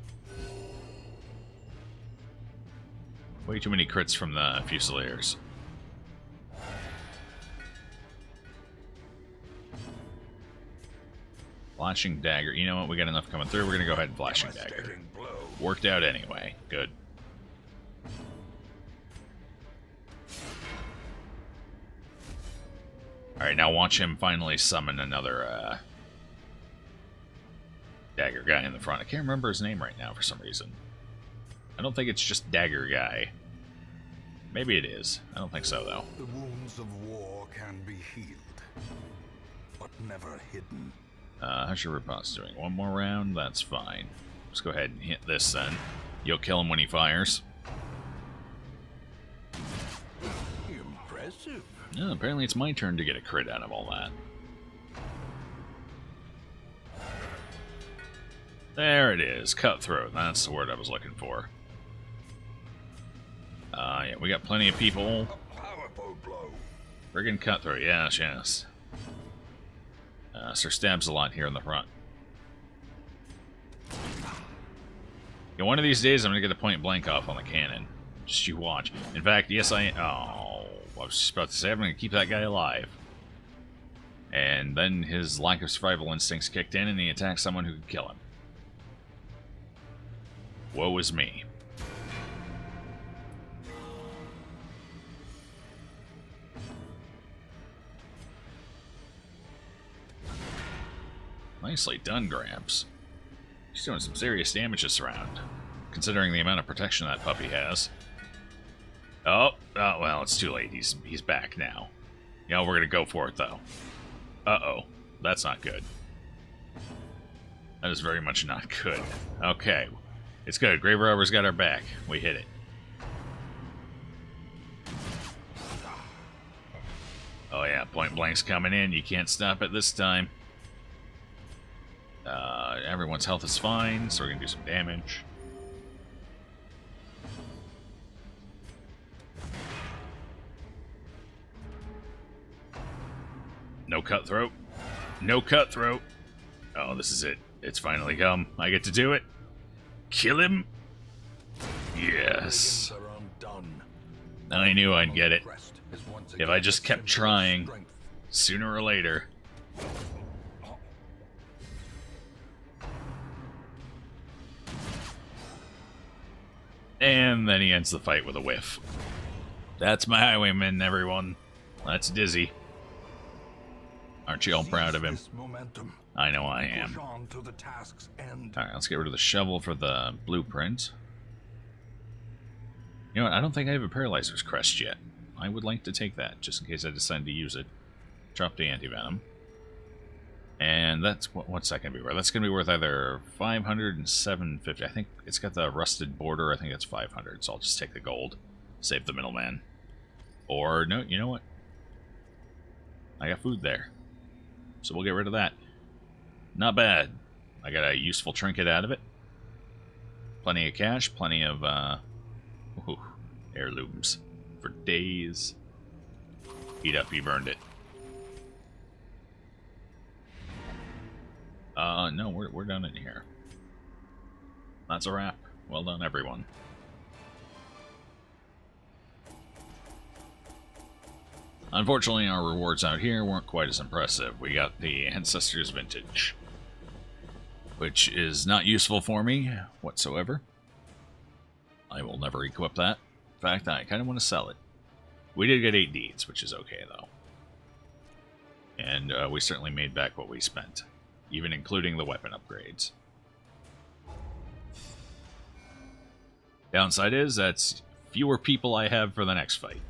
Way too many crits from the Fusiliers. Flashing Dagger. You know what? We got enough coming through. We're going to go ahead and Flashing Dagger. Worked out anyway. Good. Alright, now watch him finally summon another Dagger guy in the front. I can't remember his name right now for some reason. I don't think it's just Dagger guy. Maybe it is. I don't think so, though. The wounds of war can be healed, but never hidden. How's your riposte doing? One more round? That's fine. Let's go ahead and hit this then. You'll kill him when he fires. Impressive. Yeah, apparently it's my turn to get a crit out of all that. There it is. Cutthroat. That's the word I was looking for. Yeah, we got plenty of people. Powerful blow. Friggin' cutthroat. Yes, yes. Sir stabs a lot here in the front. Yeah, one of these days I'm going to get a point blank off on the cannon. Just you watch. In fact, yes I... Oh, I was just about to say I'm going to keep that guy alive. And then his lack of survival instincts kicked in and he attacked someone who could kill him. Woe is me. Nicely done, Gramps. She's doing some serious damage this round, considering the amount of protection that puppy has. Oh, well, it's too late. He's back now. Yeah, we're gonna go for it, though. Uh-oh. That's not good. That is very much not good. Okay. It's good. Grave Robber's got our back. We hit it. Oh yeah, point blank's coming in. You can't stop it this time. Everyone's health is fine, so we're gonna do some damage. No cutthroat. No cutthroat. Oh, this is it. It's finally come. I get to do it. Kill him. Yes. I knew I'd get it. If I just kept trying, sooner or later. And then he ends the fight with a whiff. That's my highwayman, everyone. That's Dizzy. Aren't you all proud of him? I know I am. Alright, let's get rid of the shovel for the blueprint. You know what? I don't think I have a Paralyzer's Crest yet. I would like to take that, just in case I decide to use it. Drop the anti-venom. And that's... what's that going to be worth? That's going to be worth either 500 and 750. I think it's got the rusted border. I think it's 500, so I'll just take the gold. Save the middleman. Or, no, you know what? I got food there. So we'll get rid of that. Not bad. I got a useful trinket out of it. Plenty of cash, plenty of heirlooms for days. Eat up, you burned it. No, we're done in here. That's a wrap. Well done, everyone. Unfortunately, our rewards out here weren't quite as impressive. We got the Ancestors Vintage, which is not useful for me whatsoever. I will never equip that. In fact, I kind of want to sell it. We did get 8 deeds, which is okay, though. And we certainly made back what we spent, even including the weapon upgrades. Downside is, that's fewer people I have for the next fight.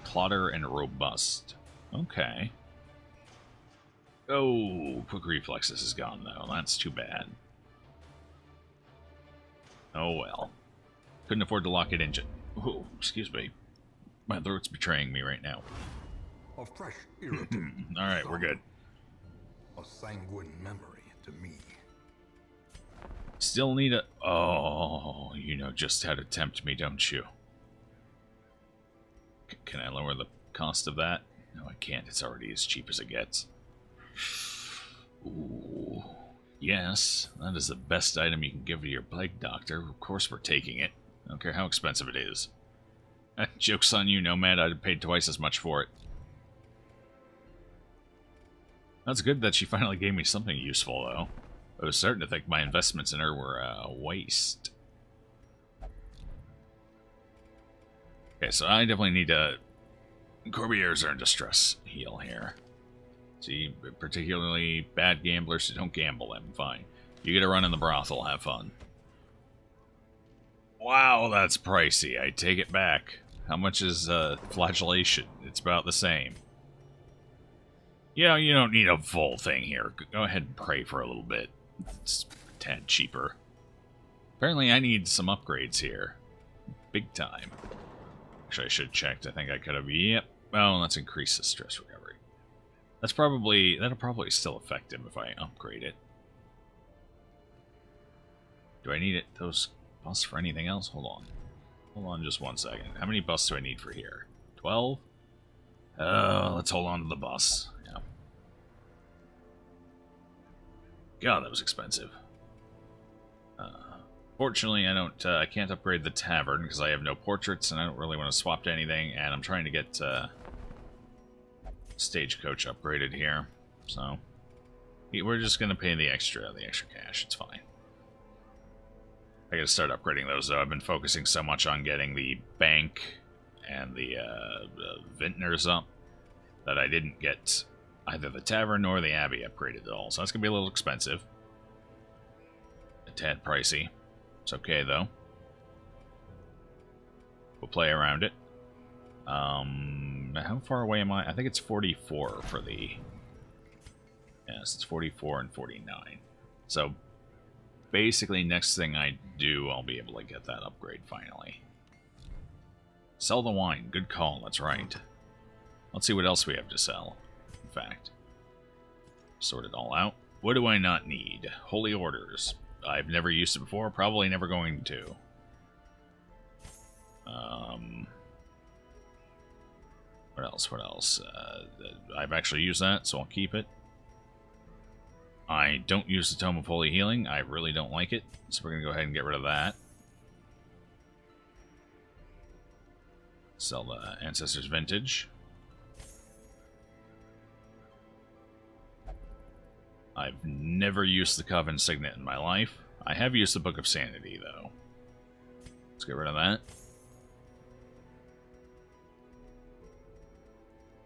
Clotter and Robust. Okay. Oh, Quick Reflexes is gone, though. That's too bad. Oh, well. Couldn't afford to lock it in. Oh, excuse me. My throat's betraying me right now. A fresh irritant. Alright, we're good. A sanguine memory to me. Still need a... Oh, you know just how to tempt me, don't you? Can I lower the cost of that? No, I can't. It's already as cheap as it gets. Ooh. Yes, that is the best item you can give to your plague doctor. Of course we're taking it. I don't care how expensive it is. Joke's on you, Nomad. I'd have paid twice as much for it. That's good that she finally gave me something useful, though. I was starting to think my investments in her were a waste. Okay, so I definitely need to... Courbiers are in distress heal here. See, particularly bad gamblers who don't gamble them. Fine. You get a run in the brothel, have fun. Wow, that's pricey. I take it back. How much is flagellation? It's about the same. You know, you don't need a full thing here. Go ahead and pray for a little bit. It's a tad cheaper. Apparently I need some upgrades here. Big time. Actually, I should have checked. I think I could have... Yep. Oh, let's increase the stress recovery. That's probably... That'll probably still affect him if I upgrade it. Do I need it? Those buffs for anything else? Hold on. Hold on just one second. How many buffs do I need for here? 12? Let's hold on to the bus. Yeah. God, that was expensive. Fortunately, I can't upgrade the tavern because I have no portraits and I don't really want to swap to anything, and I'm trying to get Stagecoach upgraded here. So we're just gonna pay the extra cash. It's fine. I gotta start upgrading those, though. I've been focusing so much on getting the bank and the vintners up that I didn't get either the tavern or the abbey upgraded at all. So that's gonna be a little expensive. A tad pricey. It's okay, though. We'll play around it. How far away am I? I think it's 44 for the... Yes, it's 44 and 49. So, basically, next thing I do, I'll be able to get that upgrade finally. Sell the wine. Good call, that's right. Let's see what else we have to sell, in fact. Sort it all out. What do I not need? Holy Orders. I've never used it before, probably never going to. What else? What else? I've actually used that, so I'll keep it. I don't use the Tome of Holy Healing. I really don't like it, so we're going to go ahead and get rid of that. Sell the Ancestors Vintage. I've never used the Coven Signet in my life. I have used the Book of Sanity, though. Let's get rid of that.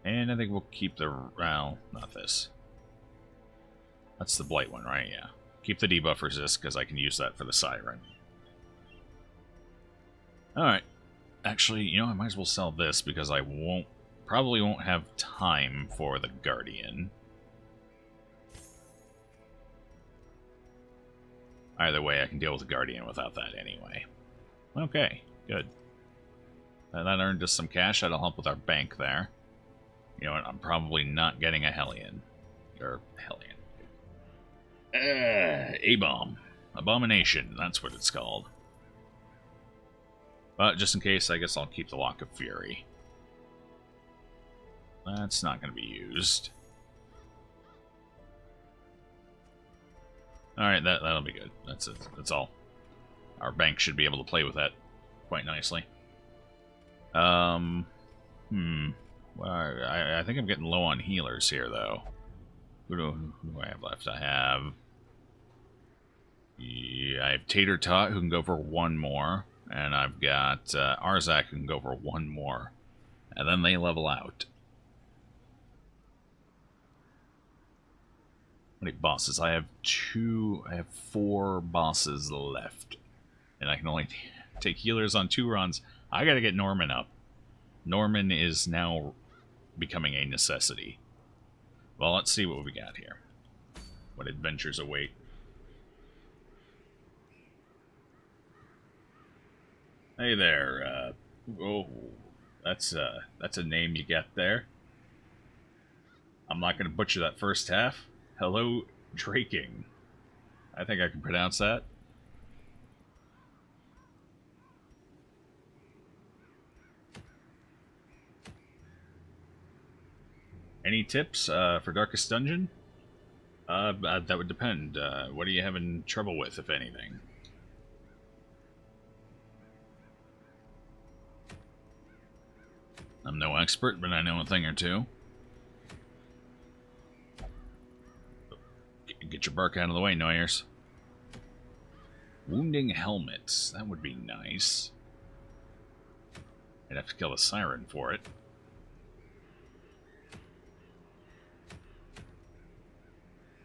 And I think we'll keep the... Well, not this. That's the Blight one, right? Yeah. Keep the debuff resist, because I can use that for the Siren. Alright. Actually, you know, I might as well sell this, because I probably won't have time for the Guardian. Either way, I can deal with the Guardian without that anyway. Okay, good. That earned us some cash. That'll help with our bank there. You know what? I'm probably not getting a Hellion. Or Hellion. A-bomb. Abomination. That's what it's called. But just in case, I guess I'll keep the Lock of Fury. That's not going to be used. Alright, that'll be good. That's it. That's all. Our bank should be able to play with that quite nicely. Well, I think I'm getting low on healers here, though. Who do I have left? I have Tater Tot, who can go for one more. And I've got Arzak, who can go for one more. And then they level out. How many bosses? I have 4 bosses left. And I can only take healers on 2 runs. I gotta get Norman up. Norman is now becoming a necessity. Well, let's see what we got here. What adventures await. Hey there, oh, that's a name you get there. I'm not gonna butcher that first half. Hello, Draking. I think I can pronounce that. Any tips for Darkest Dungeon? That would depend. What are you having trouble with, if anything? I'm no expert, but I know a thing or two. Get your bark out of the way, Noyers. Wounding helmets. That would be nice. I'd have to kill a siren for it.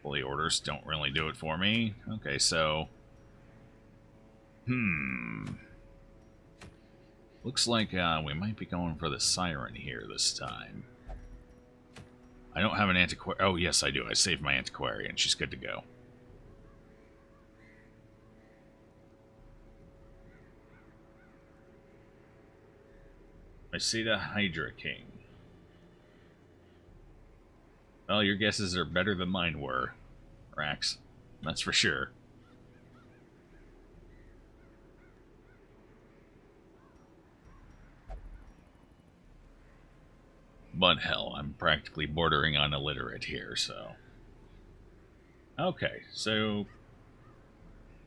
Holy Orders don't really do it for me. Okay, so... Looks like we might be going for the siren here this time. I don't have an antiquarian. Oh, yes, I do. I saved my antiquarian. She's good to go. I see the Hydra King. Well, your guesses are better than mine were, Rax. That's for sure. But hell, I'm practically bordering on illiterate here, so... Okay, so...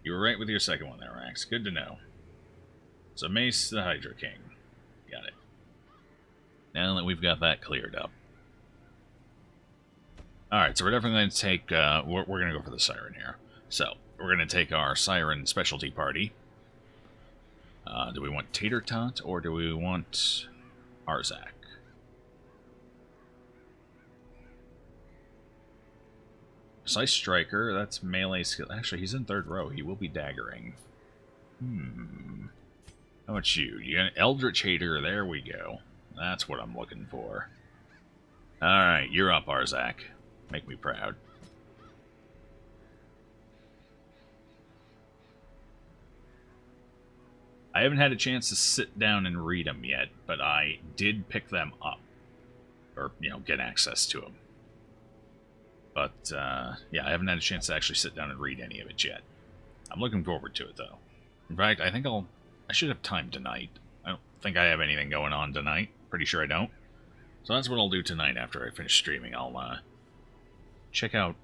You were right with your second one there, Rax. Good to know. So Mace the Hydra King. Got it. Now that we've got that cleared up. Alright, so we're definitely going to take... we're going to go for the Siren here. So, we're going to take our Siren specialty party. Do we want Tater Tot or do we want Arzak? Precise Striker, that's melee skill. Actually, he's in third row. He will be daggering. How about you? You got an Eldritch Hater. There we go. That's what I'm looking for. Alright, you're up, Arzak. Make me proud. I haven't had a chance to sit down and read them yet, but I did pick them up. Or, get access to them. But, yeah, I haven't had a chance to actually sit down and read any of it yet. I'm looking forward to it, though. In fact, I think I should have time tonight. I don't think I have anything going on tonight. Pretty sure I don't. So that's what I'll do tonight after I finish streaming. I'll, check out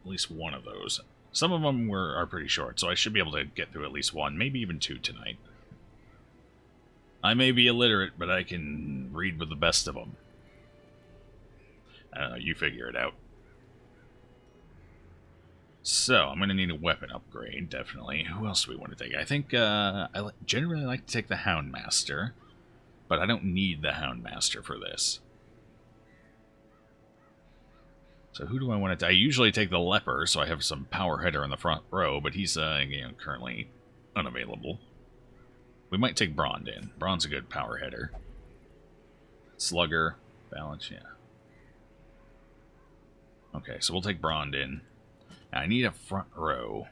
at least one of those. Some of them are pretty short, so I should be able to get through at least one, maybe even two tonight. I may be illiterate, but I can read with the best of them. I don't know, you figure it out. So, I'm going to need a weapon upgrade, definitely. Who else do we want to take? I think I generally like to take the Houndmaster, but I don't need the Houndmaster for this. So who do I want to take? I usually take the Leper, so I have some power hitter in the front row, but he's currently unavailable. We might take Brondin. Bron's a good power hitter. Slugger, balance, yeah. Okay, so we'll take Brondin. I need a front row.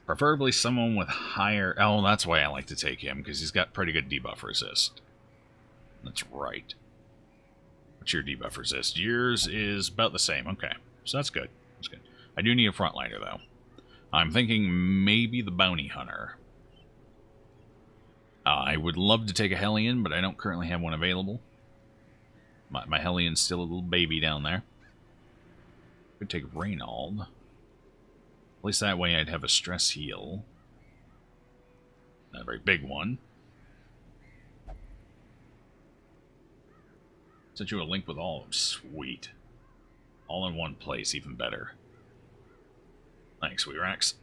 Preferably someone with higher... Oh, that's why I like to take him, because he's got pretty good debuff resist. That's right. What's your debuff resist? Yours is about the same. Okay, so that's good. That's good. I do need a frontliner, though. I'm thinking maybe the Bounty Hunter. I would love to take a Hellion, but I don't currently have one available. My Hellion's still a little baby down there. Could take Reynald. At least that way I'd have a stress heal. Not a very big one. Sent you a link with all of them. Sweet. All in one place, even better. Thanks, Weerax.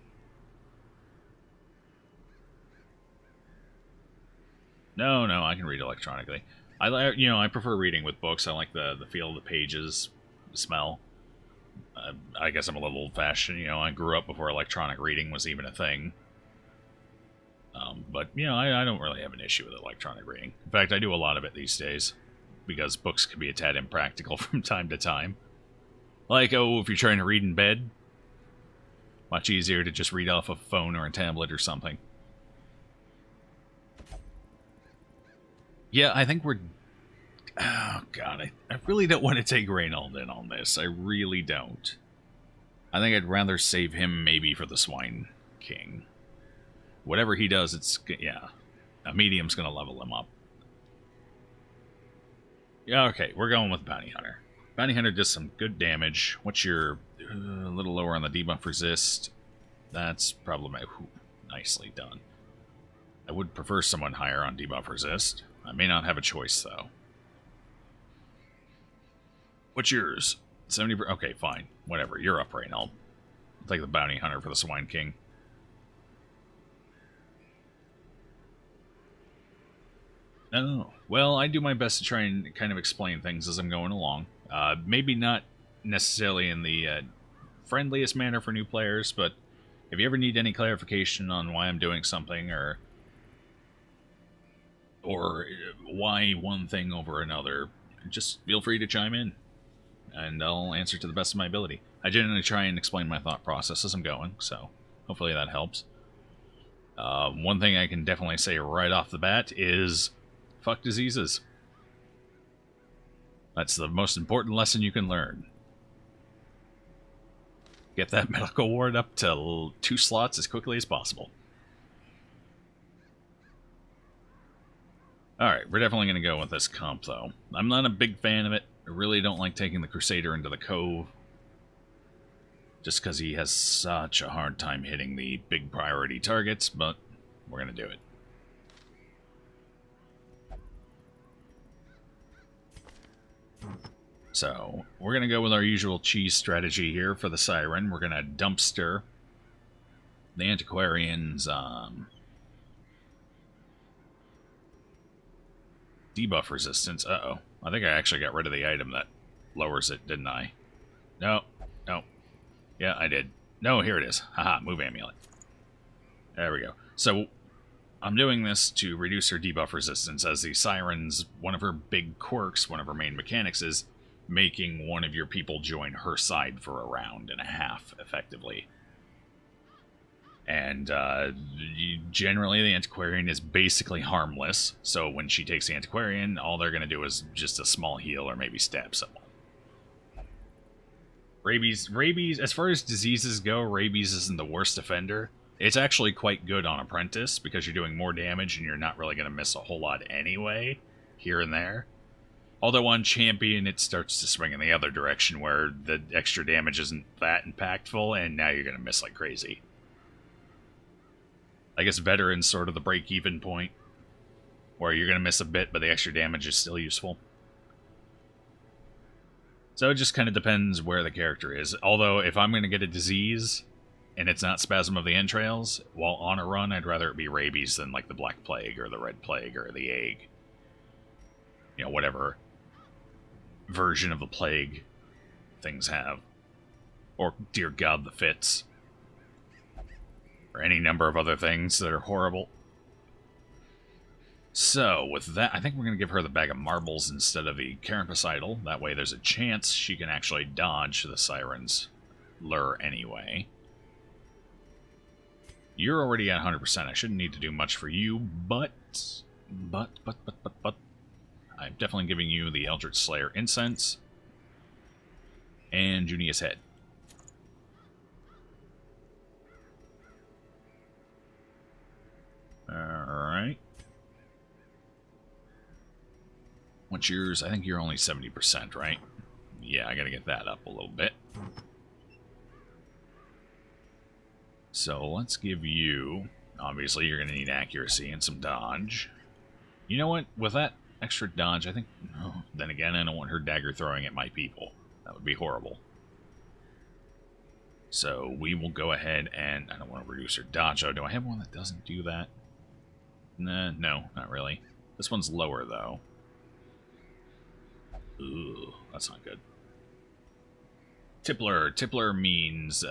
No, I can read electronically. I prefer reading with books. I like the feel of the pages, the smell. I guess I'm a little old-fashioned. I grew up before electronic reading was even a thing. But, I don't really have an issue with electronic reading. In fact, I do a lot of it these days, because books can be a tad impractical from time to time. Like, if you're trying to read in bed, much easier to just read off a phone or a tablet or something. Yeah, I think we're... Oh, God, I really don't want to take Reynald in on this. I really don't. I think I'd rather save him maybe for the Swine King. Whatever he does, yeah. A medium's going to level him up. Yeah, okay, we're going with Bounty Hunter. Bounty Hunter does some good damage. What's your... a little lower on the debuff resist. That's problematic. Ooh, nicely done. I would prefer someone higher on debuff resist. I may not have a choice, though. What's yours? 70%? Okay, fine. Whatever. You're up, Reynald. I'll take the Bounty Hunter for the Swine King. Oh, well, I do my best to try and kind of explain things as I'm going along. Maybe not necessarily in the friendliest manner for new players, but if you ever need any clarification on why I'm doing something, or why one thing over another, just feel free to chime in, and I'll answer to the best of my ability. I generally try and explain my thought process as I'm going, so hopefully that helps. One thing I can definitely say right off the bat is... fuck diseases. That's the most important lesson you can learn. Get that medical ward up to 2 slots as quickly as possible. Alright, we're definitely going to go with this comp, though. I'm not a big fan of it. I really don't like taking the Crusader into the Cove. Just because he has such a hard time hitting the big priority targets, but we're going to do it. So, we're going to go with our usual cheese strategy here for the Siren. We're going to dumpster The Antiquarian's debuff resistance. Uh-oh. I think I actually got rid of the item that lowers it, didn't I? No. No. Yeah, I did. No, here it is. Haha, move amulet. There we go. So, I'm doing this to reduce her debuff resistance, as the Siren's, one of her big quirks, one of her main mechanics is making one of your people join her side for a round and a half, effectively. And generally, the Antiquarian is basically harmless, so when she takes the Antiquarian, all they're going to do is just a small heal or maybe stab someone. Rabies, as far as diseases go, rabies isn't the worst offender. It's actually quite good on Apprentice, because you're doing more damage and you're not really going to miss a whole lot anyway, here and there. Although on Champion, it starts to swing in the other direction, where the extra damage isn't that impactful, and now you're going to miss like crazy. I guess Veteran's sort of the break-even point, where you're going to miss a bit, but the extra damage is still useful. So it just kind of depends where the character is. Although, if I'm going to get a disease, and it's not Spasm of the Entrails, while on a run, I'd rather it be Rabies than like the Black Plague, or the Red Plague, or the Egg. You know, whatever version of the plague things have. Or, dear God, the Fits. Or any number of other things that are horrible. So, with that, I think we're going to give her the Bag of Marbles instead of the Carapacidal. That way there's a chance she can actually dodge the Siren's lure anyway. You're already at 100%. I shouldn't need to do much for you, but I'm definitely giving you the Eldritch Slayer Incense and Junia's Head. Alright. What's yours? I think you're only 70%, right? Yeah, I gotta get that up a little bit. So let's give you... Obviously, you're gonna need accuracy and some dodge. You know what? With that extra dodge, I think... Oh, then again, I don't want her dagger throwing at my people. That would be horrible. So we will go ahead and... I don't want to reduce her dodge. Oh, do I have one that doesn't do that? Nah, no, not really. This one's lower, though. Ooh, that's not good. Tippler. Tippler means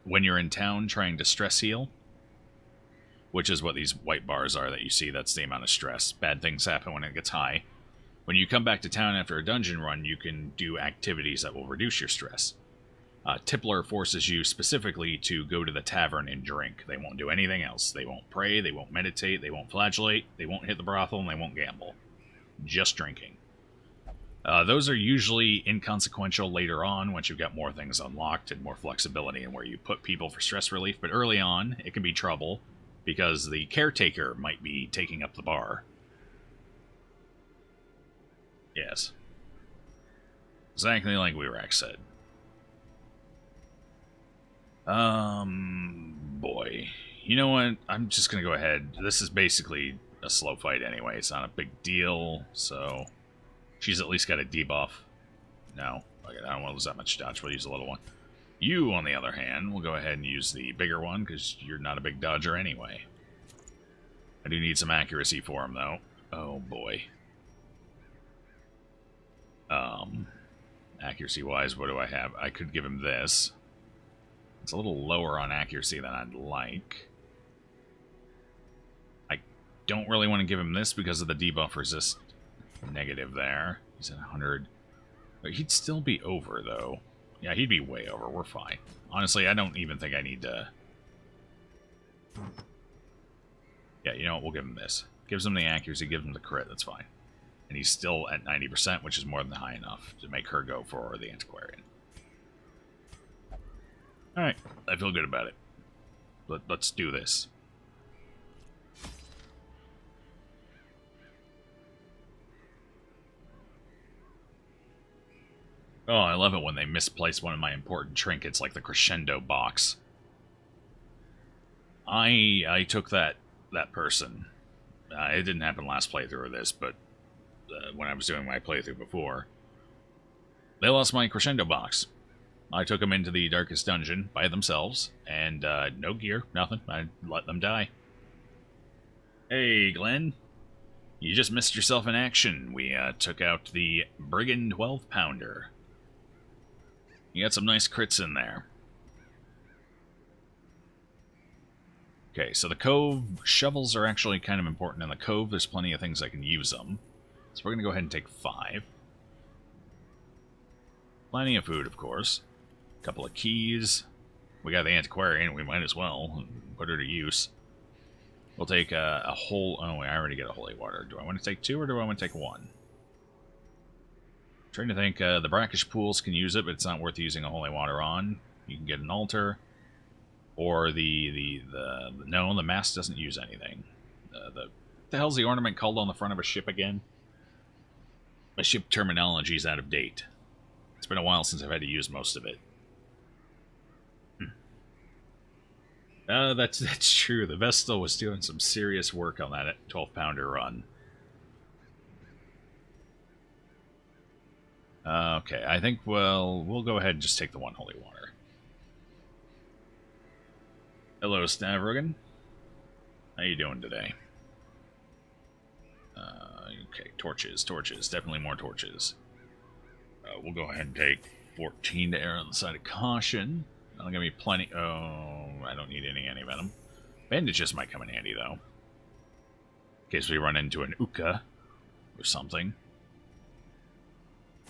when you're in town trying to stress heal, which is what these white bars are that you see. That's the amount of stress. Bad things happen when it gets high. When you come back to town after a dungeon run, you can do activities that will reduce your stress. Tippler forces you specifically to go to the tavern and drink. They won't do anything else. They won't pray, they won't meditate, they won't flagellate, they won't hit the brothel, and they won't gamble. Just drinking. Those are usually inconsequential later on, once you've got more things unlocked and more flexibility in where you put people for stress relief, but early on, it can be trouble, because the caretaker might be taking up the bar. Yes. Exactly like Wirax said. Boy. You know what? I'm just gonna go ahead. This is basically a slow fight anyway. It's not a big deal, so... She's at least got a debuff. No. Okay, I don't want to lose that much dodge. We'll use a little one. You, on the other hand, will go ahead and use the bigger one, because you're not a big dodger anyway. I do need some accuracy for him, though. Oh, boy. Accuracy-wise, what do I have? I could give him this. It's a little lower on accuracy than I'd like. I don't really want to give him this because of the debuff resist negative there. He's at 100. But he'd still be over, though. Yeah, he'd be way over. We're fine. Honestly, I don't even think I need to... Yeah, you know what? We'll give him this. Gives him the accuracy, gives him the crit. That's fine. And he's still at 90%, which is more than high enough to make her go for the Antiquarian. Alright, I feel good about it. Let's do this. Oh, I love it when they misplace one of my important trinkets, like the Crescendo box. I took that person. It didn't happen last playthrough of this, but when I was doing my playthrough before, they lost my Crescendo box. I took them into the darkest dungeon by themselves, and no gear, nothing. I let them die. Hey, Glenn. You just missed yourself in action. We took out the Brigand 12-pounder. You got some nice crits in there. Okay, so the Cove, shovels are actually kind of important in the Cove. There's plenty of things I can use them. So we're going to go ahead and take 5. Plenty of food, of course. A couple of keys. We got the antiquarian, we might as well put her to use. We'll take a whole... Oh, I already get a holy water. Do I want to take 2 or do I want to take 1? Trying to think, the brackish pools can use it, but it's not worth using a holy water on. You can get an altar. Or no, the mask doesn't use anything. The hell's the ornament called on the front of a ship again? My ship terminology is out of date. It's been a while since I've had to use most of it. That's true. The Vestal was doing some serious work on that 12-pounder run. Okay, I think we'll go ahead and just take the 1 holy water. Hello, Stavrogan. How you doing today? Okay, torches. Definitely more torches. We'll go ahead and take 14 to err on the side of caution. That'll give me plenty... Oh, I don't need any anti-venom. Bandages might come in handy, though. In case we run into an Uka or something.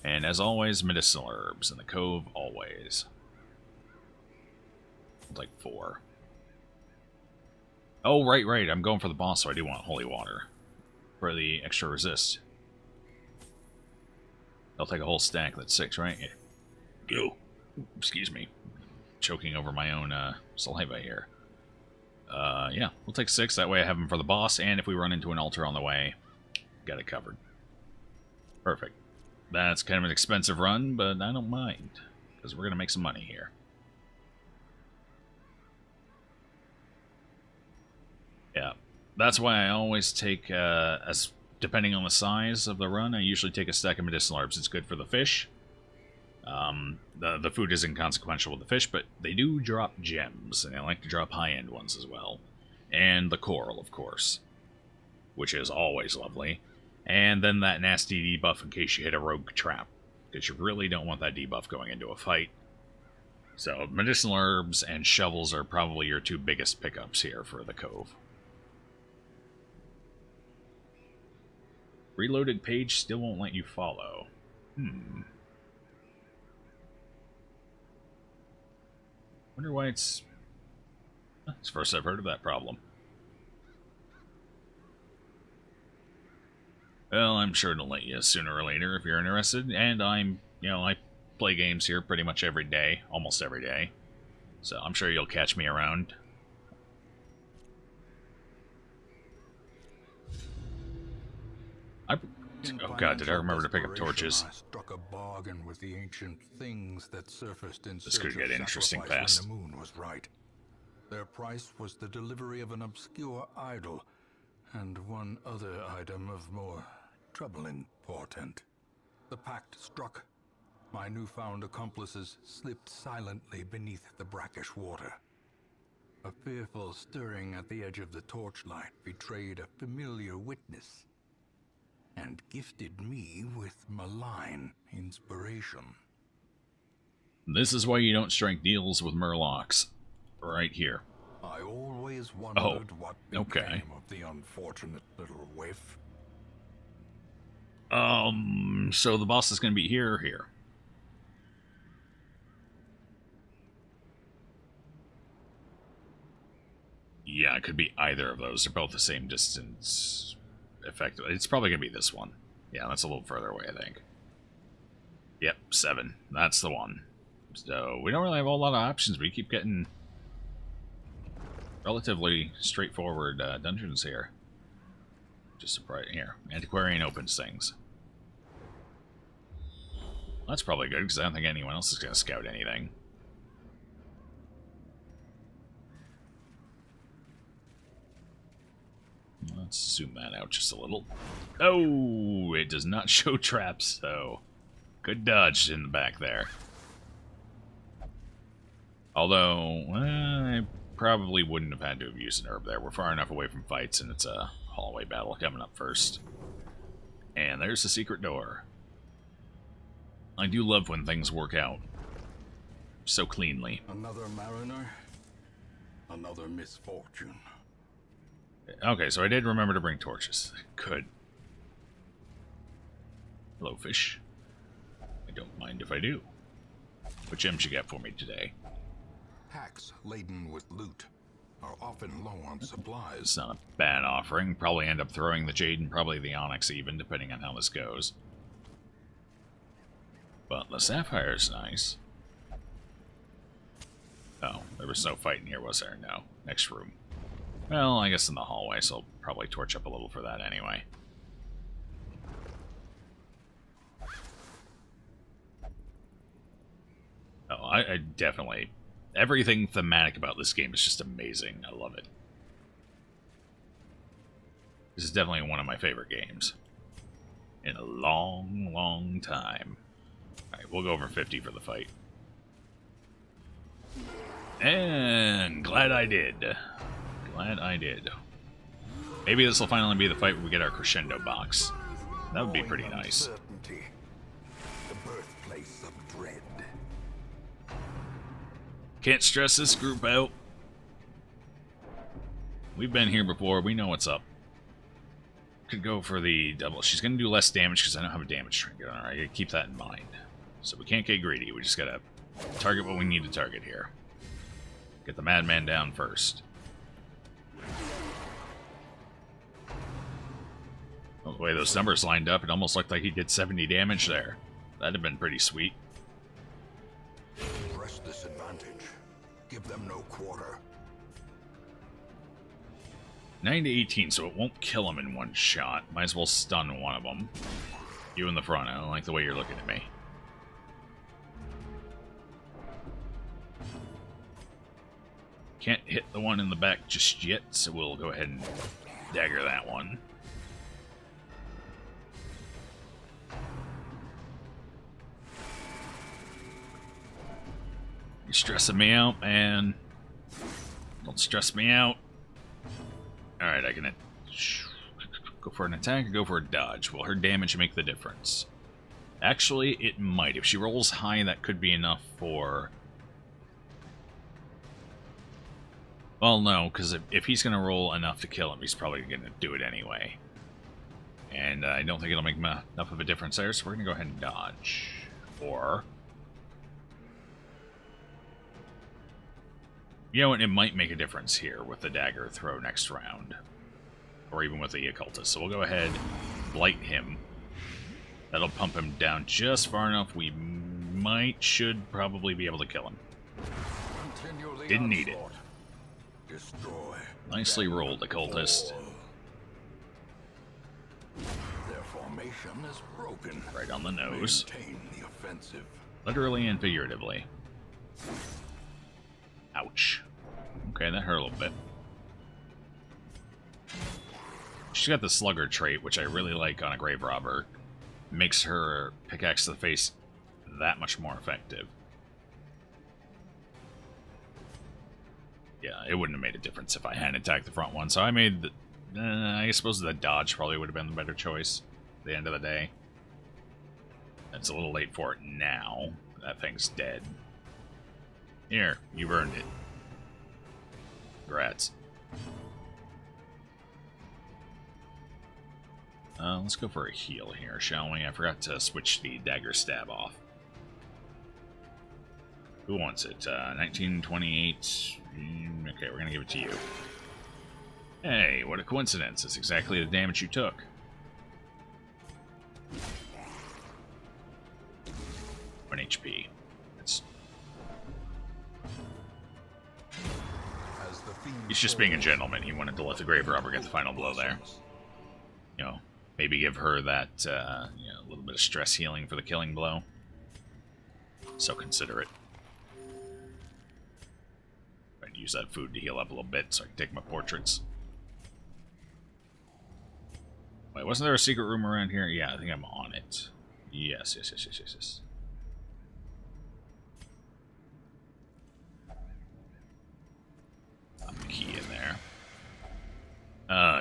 And as always, medicinal herbs in the Cove, always. I'll take 4. Oh, right. I'm going for the boss, so I do want holy water. For the extra resist. I'll take a whole stack. That's 6, right? Yeah. Go. Excuse me. Choking over my own saliva here. Yeah, we'll take 6. That way I have them for the boss, and if we run into an altar on the way, got it covered. Perfect. That's kind of an expensive run, but I don't mind. Because we're going to make some money here. Yeah. That's why I always take, depending on the size of the run, I usually take a stack of medicinal herbs. It's good for the fish. The food is inconsequential with the fish, but they do drop gems, and I like to drop high-end ones as well. And the coral, of course, which is always lovely. And then that nasty debuff in case you hit a rogue trap, because you really don't want that debuff going into a fight. So medicinal herbs and shovels are probably your 2 biggest pickups here for the Cove. Reloaded page still won't let you follow. Wonder why it's the first I've heard of that problem. Well, I'm sure it'll let you sooner or later if you're interested. And I play games here pretty much every day, almost every day. So I'm sure you'll catch me around. Oh god, did I remember to pick up torches? I struck a bargain with the ancient things that surfaced in This could search get of interesting sacrifice fast. when the moon was right. Their price was the delivery of an obscure idol, and one other item of more troubling portent. The pact struck. My newfound accomplices slipped silently beneath the brackish water. A fearful stirring at the edge of the torchlight betrayed a familiar witness, and gifted me with malign inspiration. This is why you don't strike deals with Murlocs. Right here. I always wondered what became okay. of the unfortunate little waif. So the boss is going to be here or here? Yeah, it could be either of those. They're both the same distance. Effectively, it's probably going to be this one. Yeah, that's a little further away, I think. Yep, 7. That's the one. So, we don't really have a whole lot of options. We keep getting relatively straightforward dungeons here. Just surprised. Here, Antiquarian opens things. That's probably good, because I don't think anyone else is going to scout anything. Let's zoom that out just a little. Oh, it does not show traps, so good dodge in the back there. Although, I probably wouldn't have had to have used an herb there. We're far enough away from fights, and it's a hallway battle coming up first. And there's the secret door. I do love when things work out so cleanly. Another mariner, another misfortune. Okay, so I did remember to bring torches. Good. Hello, fish. I don't mind if I do. What gems you got for me today? Packs laden with loot are often low on supplies. It's not a bad offering. Probably end up throwing the jade and probably the onyx even, depending on how this goes. But the sapphire's nice. Oh, there was no fight in here, was there? No. Next room. Well, I guess in the hallway, so I'll probably torch up a little for that anyway. Oh, I definitely... Everything thematic about this game is just amazing. I love it. This is definitely one of my favorite games. In a long, long time. Alright, we'll go over 50 for the fight. And glad I did. Glad I did. Maybe this will finally be the fight where we get our crescendo box. That would be pretty nice. Uncertainty, the birthplace of dread. Can't stress this group out. We've been here before. We know what's up. Could go for the double. She's going to do less damage because I don't have a damage trinket on her. I got to keep that in mind. So we can't get greedy. We just got to target what we need to target here. Get the madman down first. Oh, the way those numbers lined up, it almost looked like he did 70 damage there. That'd have been pretty sweet. Press this advantage. Give them no quarter. 9 to 18, so it won't kill him in one shot. Might as well stun one of them. You in the front. I don't like the way you're looking at me. Can't hit the one in the back just yet, so we'll go ahead and dagger that one. You're stressing me out, man. Don't stress me out. Alright, I can go for an attack or go for a dodge. Will her damage make the difference? Actually, it might. If she rolls high, that could be enough for... Well, no, because if he's going to roll enough to kill him, he's probably going to do it anyway. And I don't think it'll make enough of a difference there, so we're going to go ahead and dodge. Or... You know what, it might make a difference here with the dagger throw next round. Or even with the occultist. So we'll go ahead, blight him. That'll pump him down just far enough we should probably be able to kill him. Didn't need it. Destroy. Nicely rolled, occultist. Their formation is broken. Right on the nose. Maintain the offensive. Literally and figuratively. Ouch. Okay, that hurt a little bit. She's got the slugger trait, which I really like on a grave robber. Makes her pickaxe to the face that much more effective. Yeah, it wouldn't have made a difference if I hadn't attacked the front one, so I made the... I suppose the dodge probably would have been the better choice at the end of the day. It's a little late for it now. That thing's dead. Here, you've earned it. Congrats. Let's go for a heal here, shall we? I forgot to switch the dagger stab off. Who wants it? 1928. Okay, we're gonna give it to you. Hey, what a coincidence. It's exactly the damage you took. One HP. That's... He's just being a gentleman. He wanted to let the grave robber get the final blow there. You know, maybe give her that, you know, a little bit of stress healing for the killing blow. So considerate. Trying to use that food to heal up a little bit so I can take my portraits. Wait, wasn't there a secret room around here? Yeah, I think I'm on it. Yes.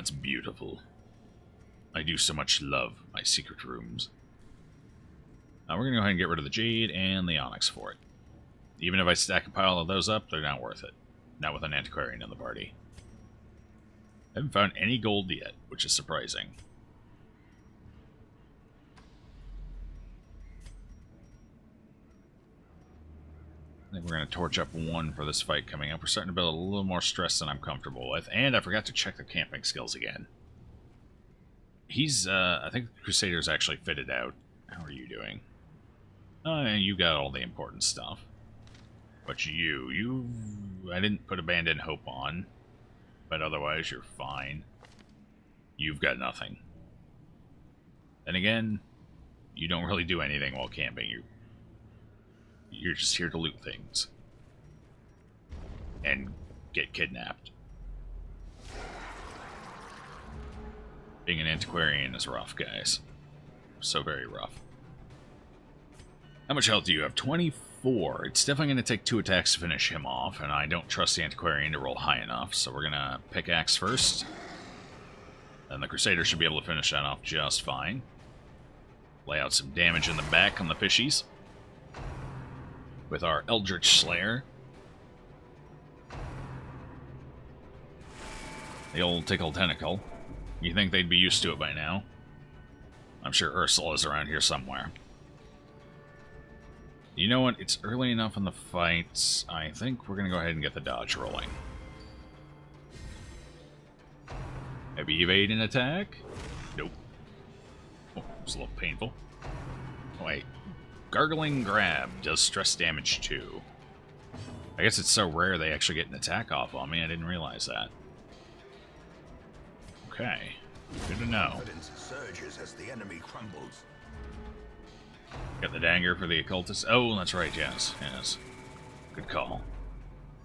It's beautiful. I do so much love my secret rooms. Now we're going to go ahead and get rid of the Jade and the Onyx for it. Even if I stack a pile of those up, they're not worth it. Not with an Antiquarian in the party. I haven't found any gold yet, which is surprising. I think we're going to torch up one for this fight coming up. We're starting to build a little more stress than I'm comfortable with. And I forgot to check the camping skills again. He's, I think the Crusader's actually fitted out. How are you doing? You got all the important stuff. But I didn't put Abandon Hope on. But otherwise, you're fine. You've got nothing. Then again, you don't really do anything while camping. You're just here to loot things. And get kidnapped. Being an antiquarian is rough, guys. So very rough. How much health do you have? 24. It's definitely going to take 2 attacks to finish him off, and I don't trust the antiquarian to roll high enough, so we're going to pickaxe first. Then the Crusader should be able to finish that off just fine. Lay out some damage in the back on the fishies. With our Eldritch Slayer. The old Tickle Tentacle. You think they'd be used to it by now. I'm sure Ursula's around here somewhere. You know what? It's early enough in the fights. I think we're going to go ahead and get the dodge rolling. Maybe evade an attack? Nope. Oh, it was a little painful. Oh, wait. Gargling Grab does stress damage too. I guess it's so rare they actually get an attack off on me. I didn't realize that. Okay. Good to know. Confidence surges as the enemy crumbles. Got the dagger for the occultist. Oh, that's right, yes. Yes. Good call.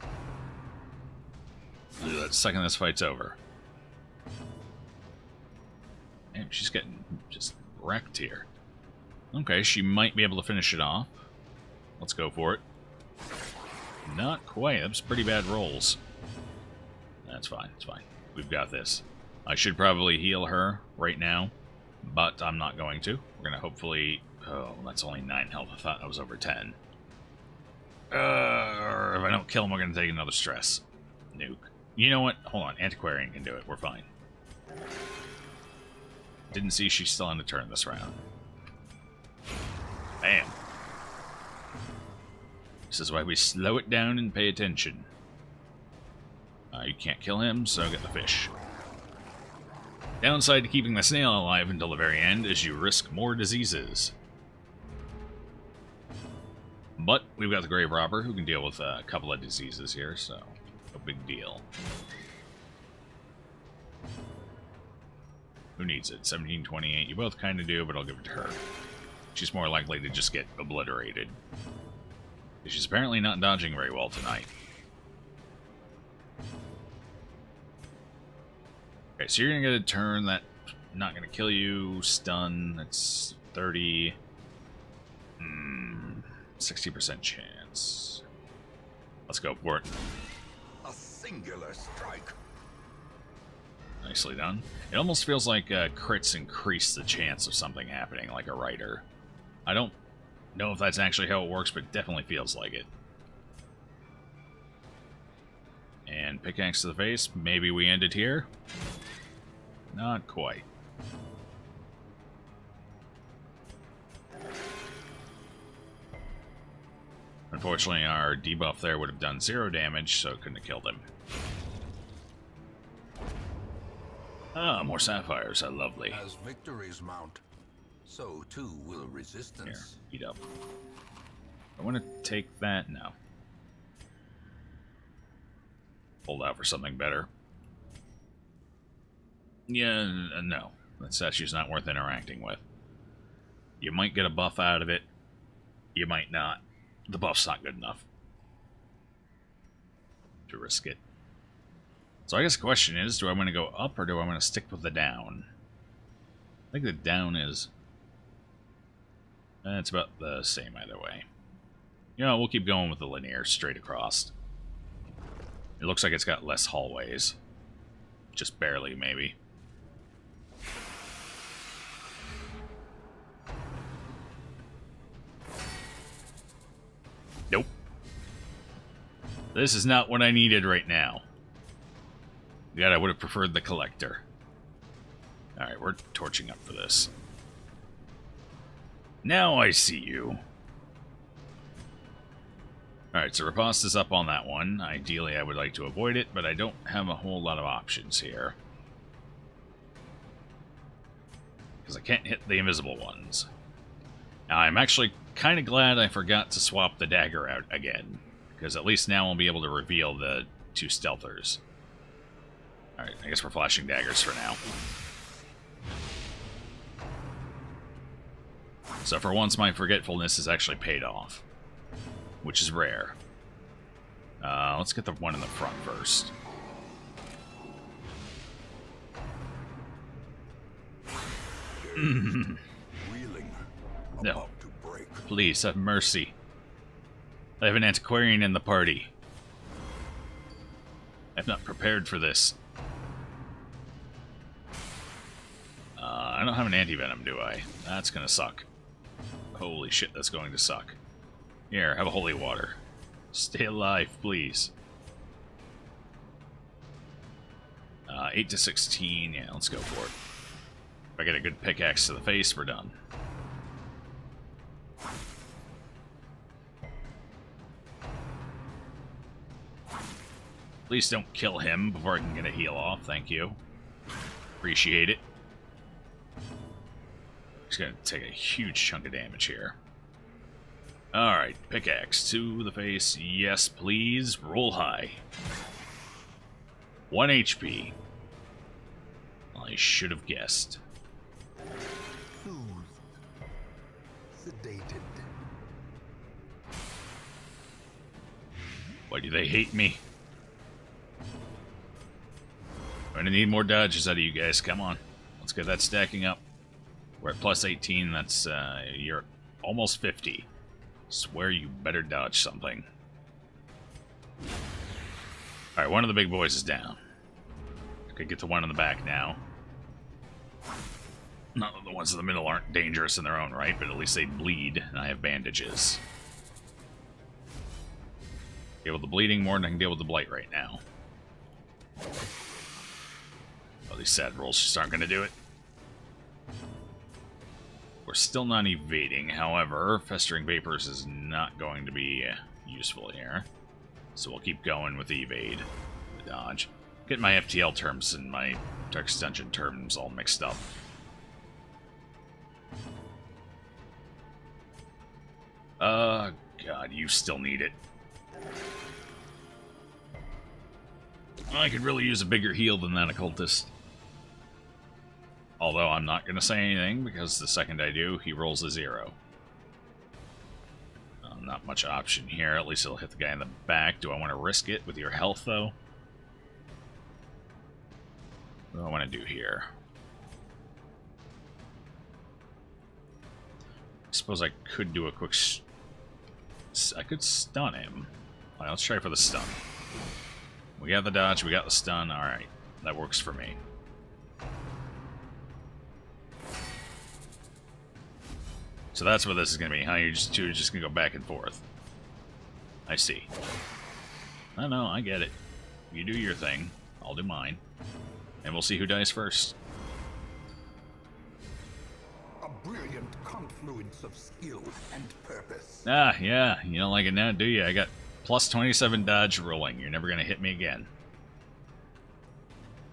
I'll do that the second this fight's over. Damn, she's getting just wrecked here. Okay, she might be able to finish it off. Let's go for it. Not quite. That was pretty bad rolls. That's fine. It's fine. We've got this. I should probably heal her right now, but I'm not going to. We're going to hopefully... Oh, that's only 9 health. I thought that was over 10. If I don't kill him, we're going to take another stress. Nuke. You know what? Hold on. Antiquarian can do it. We're fine. Didn't see she's still on the turn this round. Bam. This is why we slow it down and pay attention. You can't kill him, so get the fish. Downside to keeping the snail alive until the very end is you risk more diseases. But we've got the Grave Robber who can deal with a couple of diseases here, so no big deal. Who needs it? 1728. You both kind of do, but I'll give it to her. She's more likely to just get obliterated. She's apparently not dodging very well tonight. Okay, so you're going to get a turn that not going to kill you. Stun, that's 30. 60% chance. Let's go for it. A singular strike. Nicely done. It almost feels like crits increase the chance of something happening, like a rider. I don't know if that's actually how it works, but it definitely feels like it. And pickaxe to the face. Maybe we end it here. Not quite. Unfortunately, our debuff there would have done 0 damage, so it couldn't have killed him. Ah, more sapphires. How lovely. As victories mount, so too will resistance. Here, eat up. I want to take that. No. Hold out for something better. Yeah, no. That statue's not worth interacting with. You might get a buff out of it. You might not. The buff's not good enough to risk it. So I guess the question is, do I want to go up or do I want to stick with the down? I think the down is... it's about the same either way. You know, we'll keep going with the linear straight across. It looks like it's got less hallways. Just barely, maybe. This is not what I needed right now. God, I would have preferred the collector. Alright, we're torching up for this. Now I see you. Alright, so Riposta's up on that one. Ideally, I would like to avoid it, but I don't have a whole lot of options here. Because I can't hit the invisible ones. Now, I'm actually kind of glad I forgot to swap the dagger out again. Because at least now I'll be able to reveal the 2 stealthers. Alright, I guess we're flashing daggers for now. So for once, my forgetfulness is actually paid off. Which is rare. Let's get the one in the front first. No. Please, have mercy. I have an antiquarian in the party. I'm not prepared for this. I don't have an anti-venom, do I? That's gonna suck. Holy shit, that's going to suck. Here, have a holy water. Stay alive, please. 8 to 16, yeah, let's go for it. If I get a good pickaxe to the face, we're done. Please don't kill him before I can get a heal off, thank you. Appreciate it. He's gonna take a huge chunk of damage here. Alright, pickaxe to the face. Yes, please. Roll high. 1 HP. I should have guessed. Soothed. Sedated. Why do they hate me? I'm gonna need more dodges out of you guys. Come on. Let's get that stacking up. We're at plus 18. That's, you're almost 50. Swear you better dodge something. Alright, one of the big boys is down. Okay, get the one in the back now. Not that the ones in the middle aren't dangerous in their own right, but at least they bleed, and I have bandages. Deal with the bleeding more than I can deal with the blight right now. Oh, these sad rolls just aren't going to do it. We're still not evading, however, Festering Vapors is not going to be useful here. So we'll keep going with the evade, the dodge. Get my FTL terms and my Darkest Dungeon terms all mixed up. God, you still need it. I could really use a bigger heal than that occultist. Although I'm not going to say anything, because the second I do, he rolls a 0. Not much option here. At least it'll hit the guy in the back. Do I want to risk it with your health, though? What do I want to do here? I suppose I could do a quick... I could stun him. All right, let's try for the stun. We got the dodge, we got the stun. Alright, that works for me. So that's what this is going to be, huh? You're just going to go back and forth. I see. I know, I get it. You do your thing, I'll do mine. And we'll see who dies first. A brilliant confluence of skill and purpose. Ah, yeah, you don't like it now, do you? I got plus 27 dodge rolling. You're never going to hit me again.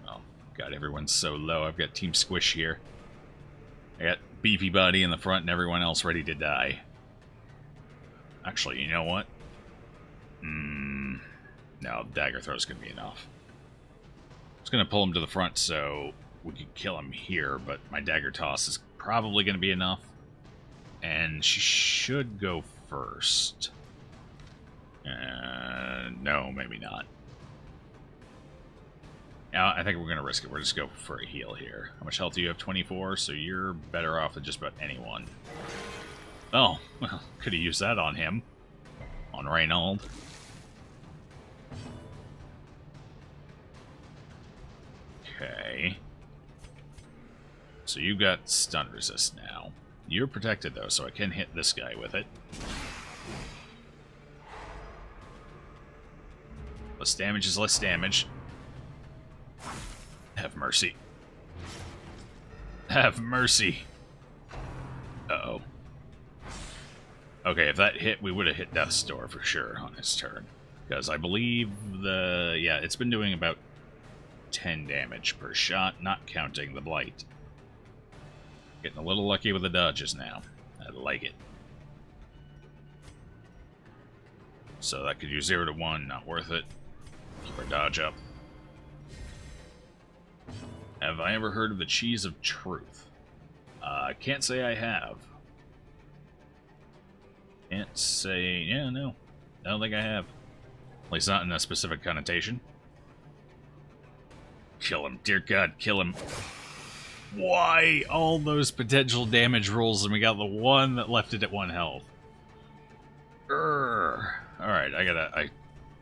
Oh, God, everyone's so low. I've got Team Squish here. I got Beefy Body in the front and everyone else ready to die. Actually, you know what? No, Dagger Throw's going to be enough. I was going to pull him to the front so we could kill him here, but my Dagger Toss is probably going to be enough. And she should go first. No, maybe not. Now, I think we're going to risk it. We're just go for a heal here. How much health do you have? 24, so you're better off than just about anyone. Oh, well, could have used that on him. On Reynold. Okay. So you got stun resist now. You're protected, though, so I can hit this guy with it. Less damage is less damage. Have mercy. Have mercy. Uh-oh. Okay, if that hit, we would have hit Death's Door for sure on his turn. Because I believe yeah, it's been doing about 10 damage per shot, not counting the Blight. Getting a little lucky with the dodges now. I like it. So that could use 0 to 1, not worth it. Keep our dodge up. Have I ever heard of the Cheese of Truth? I can't say I have. Can't say... yeah, no. I don't think I have. At least not in a specific connotation. Kill him. Dear God, kill him. Why all those potential damage rolls and we got the one that left it at 1 health? Alright,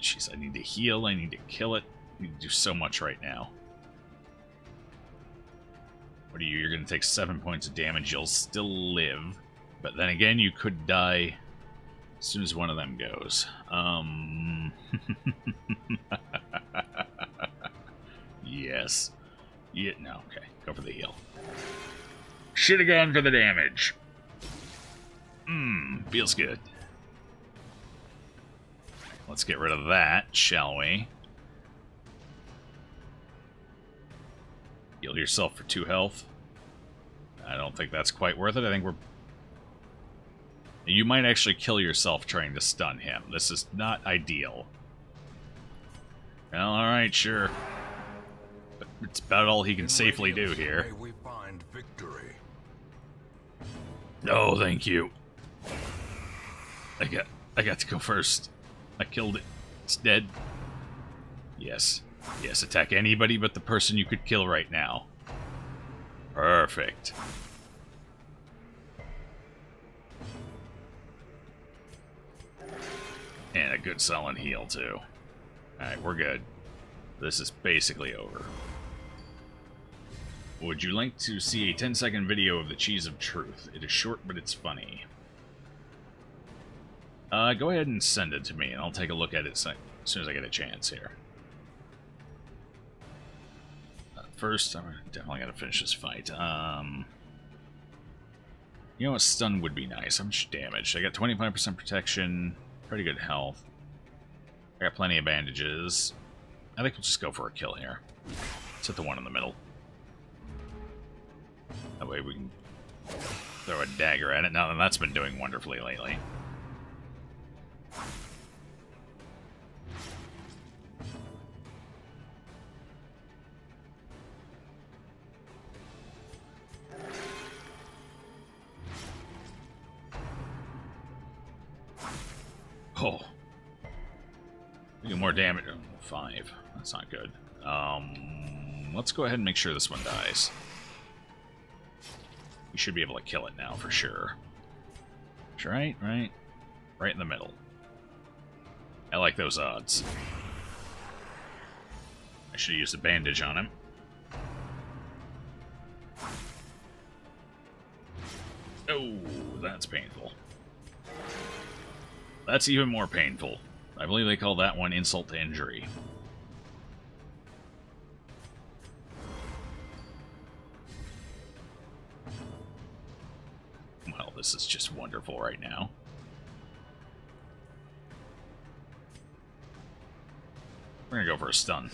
jeez, I need to heal, I need to kill it. I need to do so much right now. What are you? You're going to take 7 points of damage, you'll still live. But then again, you could die as soon as one of them goes. Yes. Yeah, no, okay. Go for the heal. Should have gone for the damage. Feels good. Let's get rid of that, shall we? Heal yourself for 2 health. I don't think that's quite worth it. I think we're... You might actually kill yourself trying to stun him. This is not ideal. Well, alright, sure. But it's about all he can safely do here. We find victory. No, thank you. I got to go first. I killed it. It's dead. Yes. Yes, attack anybody but the person you could kill right now. Perfect. And a good solid heal, too. Alright, we're good. This is basically over. Would you like to see a 10-second video of the Cheese of Truth? It is short, but it's funny. Go ahead and send it to me, and I'll take a look at it as soon as I get a chance here. First, I'm definitely gotta finish this fight. You know what? Stun would be nice. How much damage? I got 25% protection, pretty good health. I got plenty of bandages. I think we'll just go for a kill here. Let's hit the one in the middle. That way we can throw a dagger at it. Now that's been doing wonderfully lately. Oh. Do more damage. Oh, 5. That's not good. Let's go ahead and make sure this one dies. We should be able to kill it now for sure. Right in the middle. I like those odds. I should have used a bandage on him. Oh, that's painful. That's even more painful. I believe they call that one insult to injury. Well, this is just wonderful right now. We're gonna go for a stun.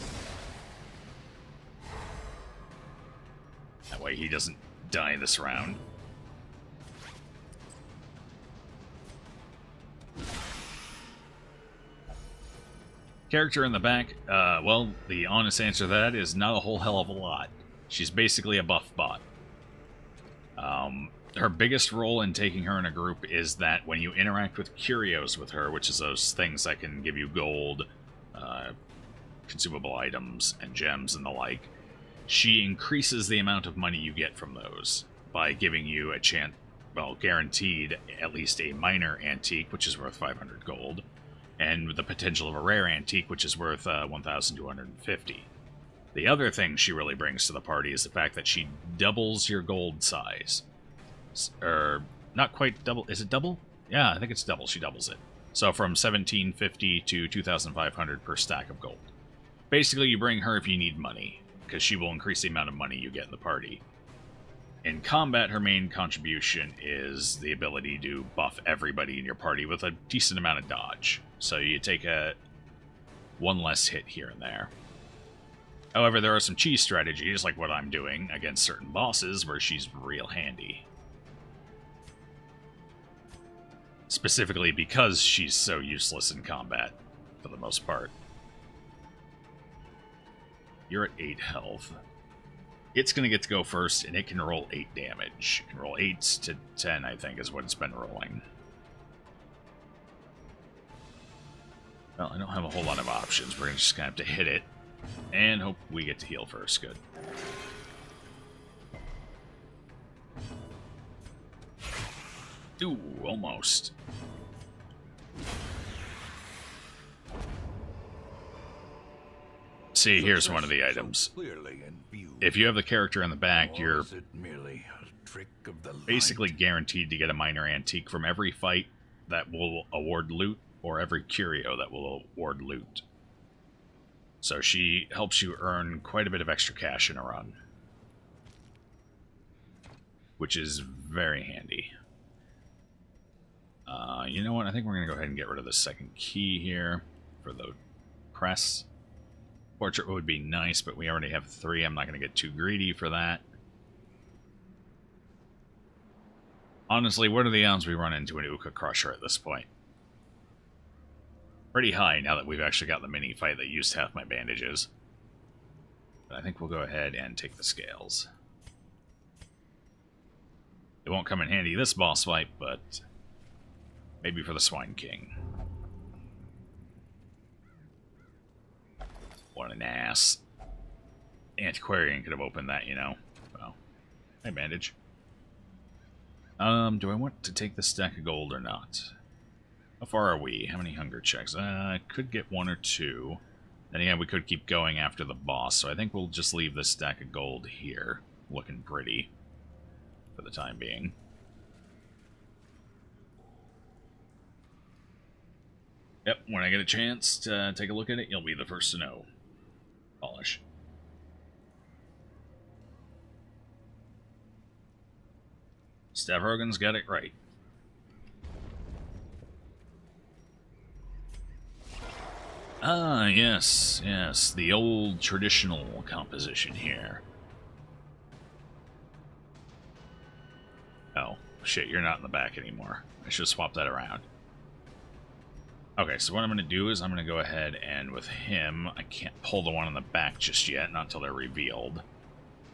That way he doesn't die this round. Character in the back, well, the honest answer to that is not a whole hell of a lot. She's basically a buff bot. Her biggest role in taking her in a group is that when you interact with curios with her, which is those things that can give you gold, consumable items, and gems and the like, she increases the amount of money you get from those by giving you a chance, well, guaranteed at least a minor antique, which is worth 500 gold, and the potential of a rare antique, which is worth 1,250. The other thing she really brings to the party is the fact that she doubles your gold size. Or, not quite double. Is it double? Yeah, I think it's double. She doubles it. So from 1750 to 2,500 per stack of gold. Basically, you bring her if you need money, because she will increase the amount of money you get in the party. In combat, her main contribution is the ability to buff everybody in your party with a decent amount of dodge. So you take one less hit here and there. However, there are some cheese strategies, like what I'm doing against certain bosses, where she's real handy. Specifically because she's so useless in combat, for the most part. You're at 8 health. It's going to get to go first, and it can roll 8 damage. It can roll 8 to 10, I think, is what it's been rolling. Well, I don't have a whole lot of options. We're just going to have to hit it, and hope we get to heal first. Good. Ooh, almost. See, here's one of the items. If you have the character in the back, you're basically guaranteed to get a minor antique from every fight that will award loot, or every curio that will award loot. So she helps you earn quite a bit of extra cash in a run, which is very handy. You know what? I think we're going to go ahead and get rid of the second key here for the press. Portrait would be nice, but we already have 3. I'm not going to get too greedy for that. Honestly, what are the odds we run into an Uka Crusher at this point? Pretty high now that we've actually got the mini fight that used half my bandages. But I think we'll go ahead and take the scales. It won't come in handy this boss fight, but maybe for the Swine King. What an ass. Antiquarian could have opened that, you know. Well, hey, bandage. Do I want to take the stack of gold or not? How far are we? How many hunger checks? I could get 1 or 2. Then again, we could keep going after the boss, so I think we'll just leave this stack of gold here, looking pretty, for the time being. Yep, when I get a chance to take a look at it, you'll be the first to know. Polish. Stavrogan's got it right. Ah, yes, yes, the old traditional composition here. Oh, shit, you're not in the back anymore. I should swap that around. Okay, so what I'm going to do is I'm going to go ahead and with him, I can't pull the one in the back just yet, not until they're revealed.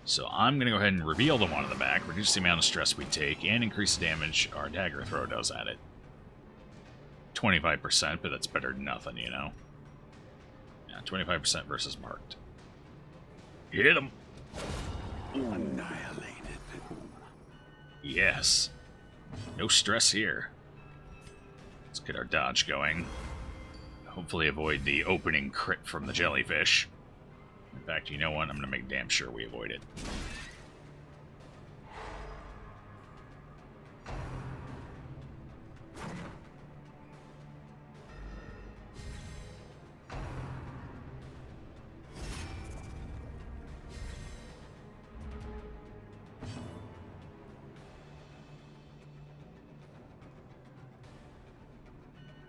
So I'm going to go ahead and reveal the one in the back, reduce the amount of stress we take, and increase the damage our dagger throw does at it. 25%, but that's better than nothing, you know? Yeah, 25% versus marked. Hit him! Annihilated. Yes. No stress here. Let's get our dodge going. Hopefully avoid the opening crit from the jellyfish. In fact, you know what? I'm going to make damn sure we avoid it.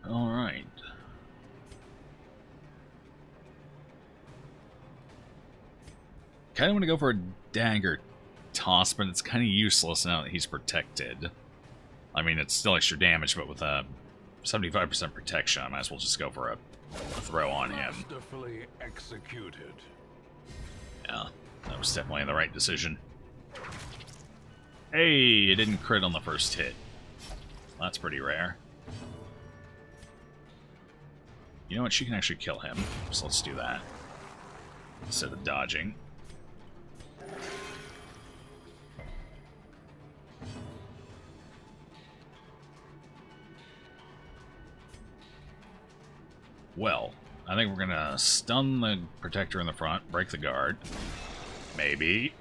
Alright. Kind of want to go for a dagger toss, but it's kind of useless now that he's protected. I mean, it's still extra damage, but with a 75% protection, I might as well just go for a throw on him. Masterfully executed. Yeah, that was definitely the right decision. Hey, it didn't crit on the first hit. That's pretty rare. You know what? She can actually kill him, so let's do that instead of dodging. Well, I think we're gonna stun the protector in the front, break the guard. Maybe.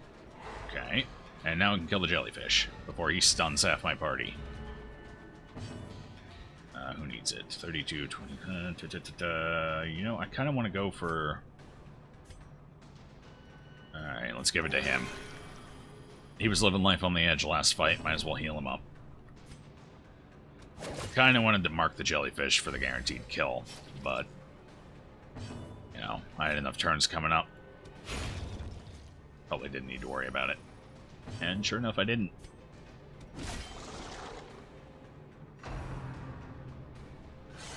Okay. And now we can kill the jellyfish before he stuns half my party. Who needs it? 32, 20. You know, I kind of want to go for... Alright, let's give it to him. He was living life on the edge last fight. Might as well heal him up. Kind of wanted to mark the jellyfish for the guaranteed kill, but... You know, I had enough turns coming up. Probably didn't need to worry about it. And sure enough, I didn't.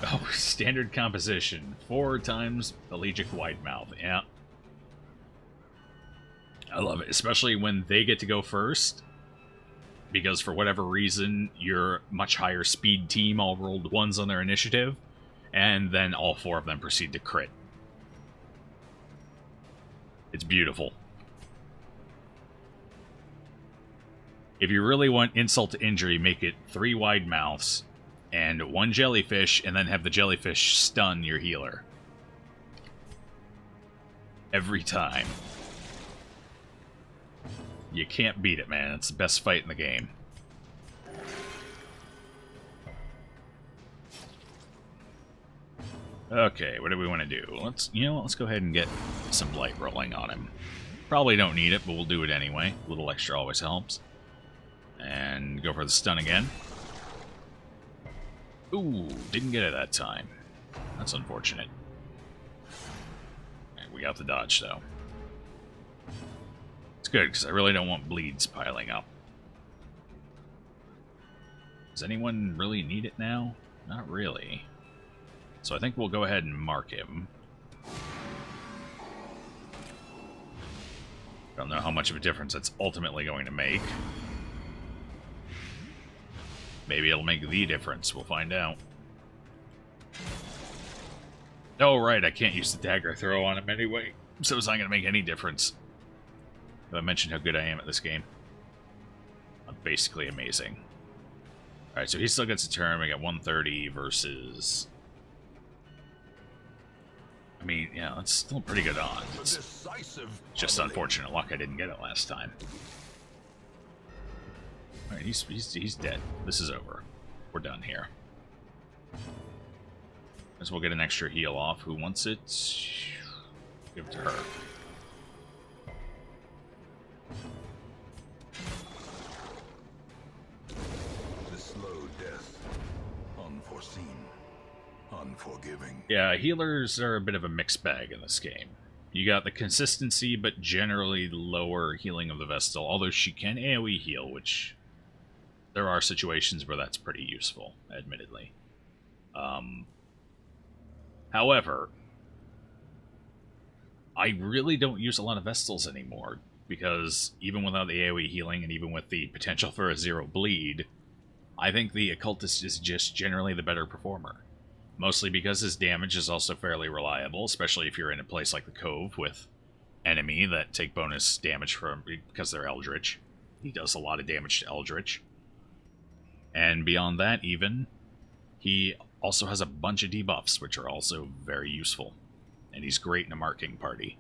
Oh, standard composition. 4 times Elegiac Widemouth. Yeah. I love it, especially when they get to go first. Because for whatever reason, your much higher speed team all rolled 1s on their initiative. And then all 4 of them proceed to crit. It's beautiful. If you really want insult to injury, make it 3 wide mouths and 1 jellyfish, and then have the jellyfish stun your healer. Every time. You can't beat it, man. It's the best fight in the game. Okay, what do we want to do? Let's go ahead and get some blight rolling on him. Probably don't need it, but we'll do it anyway. A little extra always helps. And go for the stun again. Ooh, didn't get it that time. That's unfortunate. Right, we got the dodge, though. It's good, because I really don't want bleeds piling up. Does anyone really need it now? Not really. So I think we'll go ahead and mark him. Don't know how much of a difference it's ultimately going to make. Maybe it'll make the difference. We'll find out. Oh, right. I can't use the dagger throw on him anyway. So it's not going to make any difference. Have I mentioned how good I am at this game? I'm basically amazing. Alright, so he still gets a turn. We got 130 versus... I mean, yeah, that's still pretty good odds. Just unfortunate luck I didn't get it last time. Alright, he's dead. This is over. We're done here. As we'll get an extra heal off. Who wants it? Give it to her. The slow death. Unforeseen. Unforgiving. Yeah, healers are a bit of a mixed bag in this game. You got the consistency, but generally lower healing of the Vestal, although she can AoE heal, which there are situations where that's pretty useful, admittedly. However, I really don't use a lot of Vestals anymore, because even without the AoE healing and even with the potential for a 0 bleed, I think the Occultist is just generally the better performer. Mostly because his damage is also fairly reliable, especially if you're in a place like the Cove with enemy that take bonus damage from because they're Eldritch. He does a lot of damage to Eldritch. And beyond that, even, he also has a bunch of debuffs, which are also very useful. And he's great in a marking party.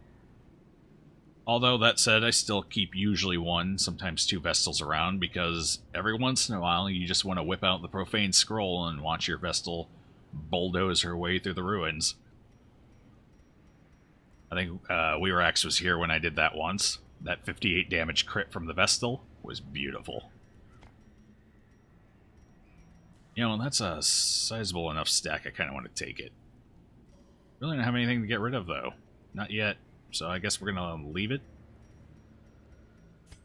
Although, that said, I still keep usually 1, sometimes 2 Vestals around, because every once in a while you just want to whip out the Profane Scroll and watch your Vestal bulldoze her way through the ruins. I think Weerax was here when I did that once. That 58 damage crit from the Vestal was beautiful. You know, that's a sizable enough stack, I kind of want to take it. Really don't have anything to get rid of, though. Not yet, so I guess we're going to leave it.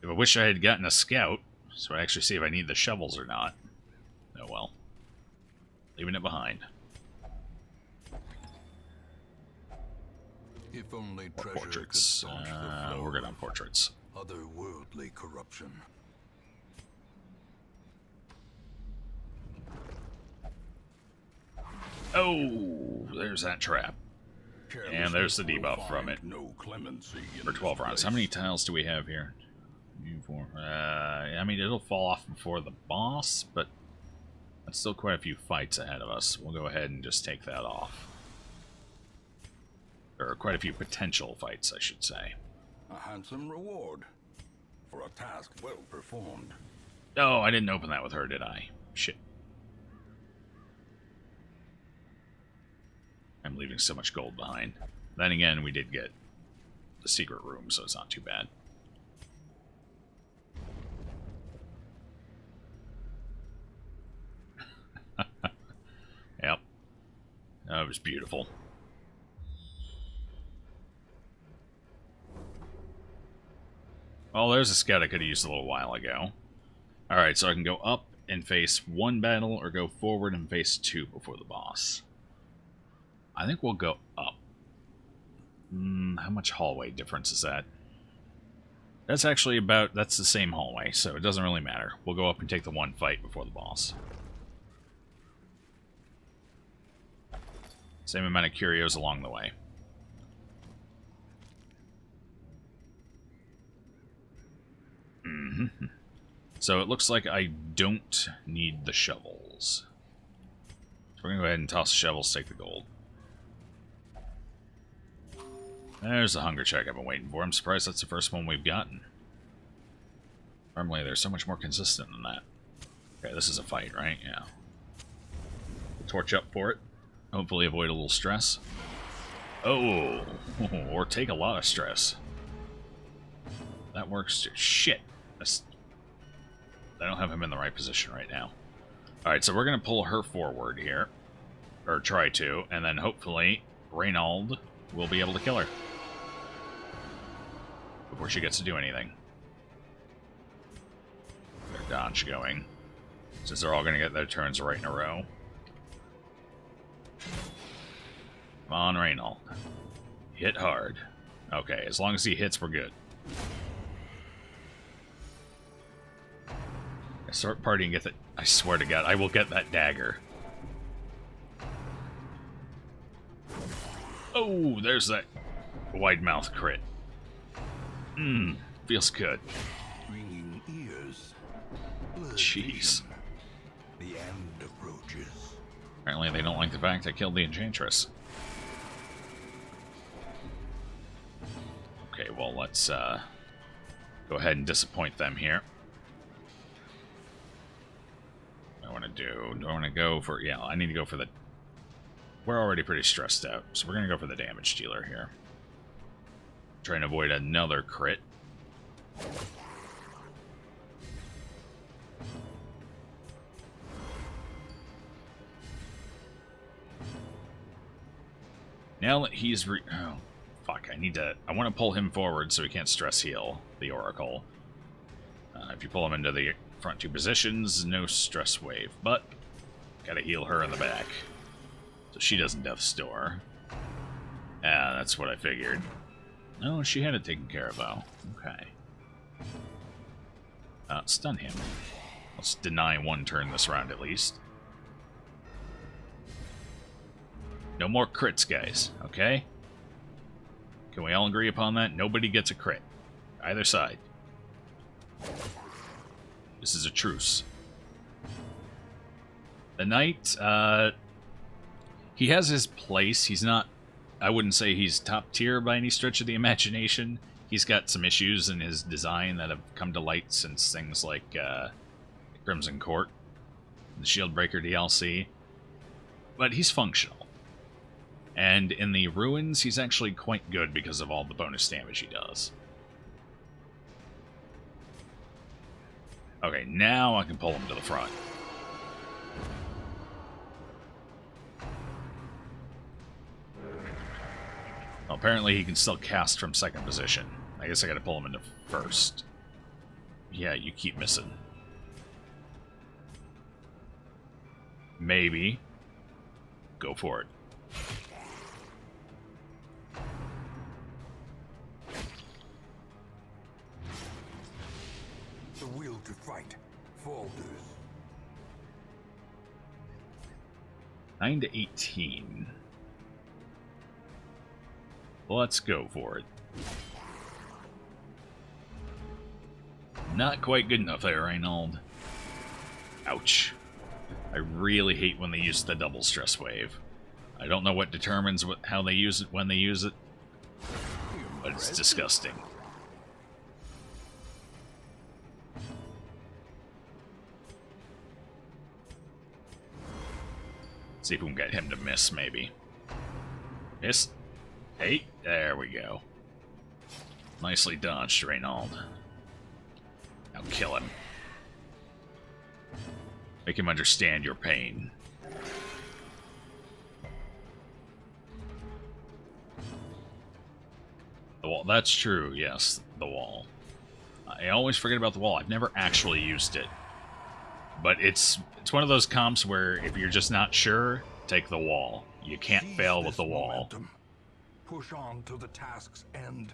If I wish I had gotten a scout, so I actually see if I need the shovels or not. Oh well. Leaving it behind. If only treasure Portraits. could staunch the flow We're good on portraits. of otherworldly corruption. Oh, there's that trap. And there's the debuff from it. No clemency in For 12 this rounds. place. How many tiles do we have here? 4. I mean, it'll fall off before the boss, but that's still quite a few fights ahead of us. We'll go ahead and just take that off. There are quite a few potential fights, I should say. A handsome reward for a task well performed. Oh, I didn't open that with her, did I? Shit. I'm leaving so much gold behind. Then again, we did get the secret room, so it's not too bad. Yep. That was beautiful. Oh, there's a scout I could have used a little while ago. Alright, so I can go up and face one battle, or go forward and face two before the boss. I think we'll go up. How much hallway difference is that? That's actually about... that's the same hallway, so it doesn't really matter. We'll go up and take the one fight before the boss. Same amount of curios along the way. So it looks like I don't need the shovels. So we're going to go ahead and toss the shovels, take the gold. There's the hunger check I've been waiting for. I'm surprised that's the first one we've gotten. Normally they're so much more consistent than that. Okay, this is a fight, right? Yeah. We'll torch up for it. Hopefully avoid a little stress. Oh! Or take a lot of stress. That works too. Shit! I don't have him in the right position right now. Alright, so we're going to pull her forward here. Or try to. And then hopefully Reynold will be able to kill her. Before she gets to do anything. Their dodge going. Since they're all going to get their turns right in a row. Come on, Reynold. Hit hard. Okay, as long as he hits, we're good. I start partying and get that. I swear to God, I will get that dagger. Oh, there's that wide mouth crit. Feels good. Ringing ears. Jeez. The end approaches. Apparently they don't like the fact I killed the Enchantress. Okay, well, let's go ahead and disappoint them here. What do I want to do? Do I want to go for... yeah, I need to go for the... we're already pretty stressed out, so we're going to go for the damage dealer here. Trying to avoid another crit. Now that he's oh, fuck, I want to pull him forward so he can't stress heal the Oracle. If you pull him into the front two positions, no stress wave, but gotta heal her in the back so she doesn't death store. Ah, that's what I figured. No, she had it taken care of, though. Okay. Stun him. Let's deny one turn this round, at least. No more crits, guys, okay? Can we all agree upon that? Nobody gets a crit. Either side. This is a truce. The Knight, he has his place. He's not... I wouldn't say he's top tier by any stretch of the imagination. He's got some issues in his design that have come to light since things like Crimson Court, the Shieldbreaker DLC. But he's functional. And in the Ruins, he's actually quite good because of all the bonus damage he does. Okay, now I can pull him to the front. Well, apparently he can still cast from second position. I guess I gotta pull him into first. Yeah, you keep missing. Maybe. Go for it. The will to fight falters. 9 to 18. Let's go for it. Not quite good enough there, Reynold. Ouch. I really hate when they use the double stress wave. I don't know what determines how they use it when they use it, but it's disgusting. See if we can get him to miss, maybe. Miss. Hey, there we go. Nicely dodged, Reynold. Now kill him. Make him understand your pain. The wall. That's true, yes, the wall. I always forget about the wall. I've never actually used it. But it's one of those comps where if you're just not sure, take the wall. You can't Seize fail with this the wall. momentum. Push on to the task's end.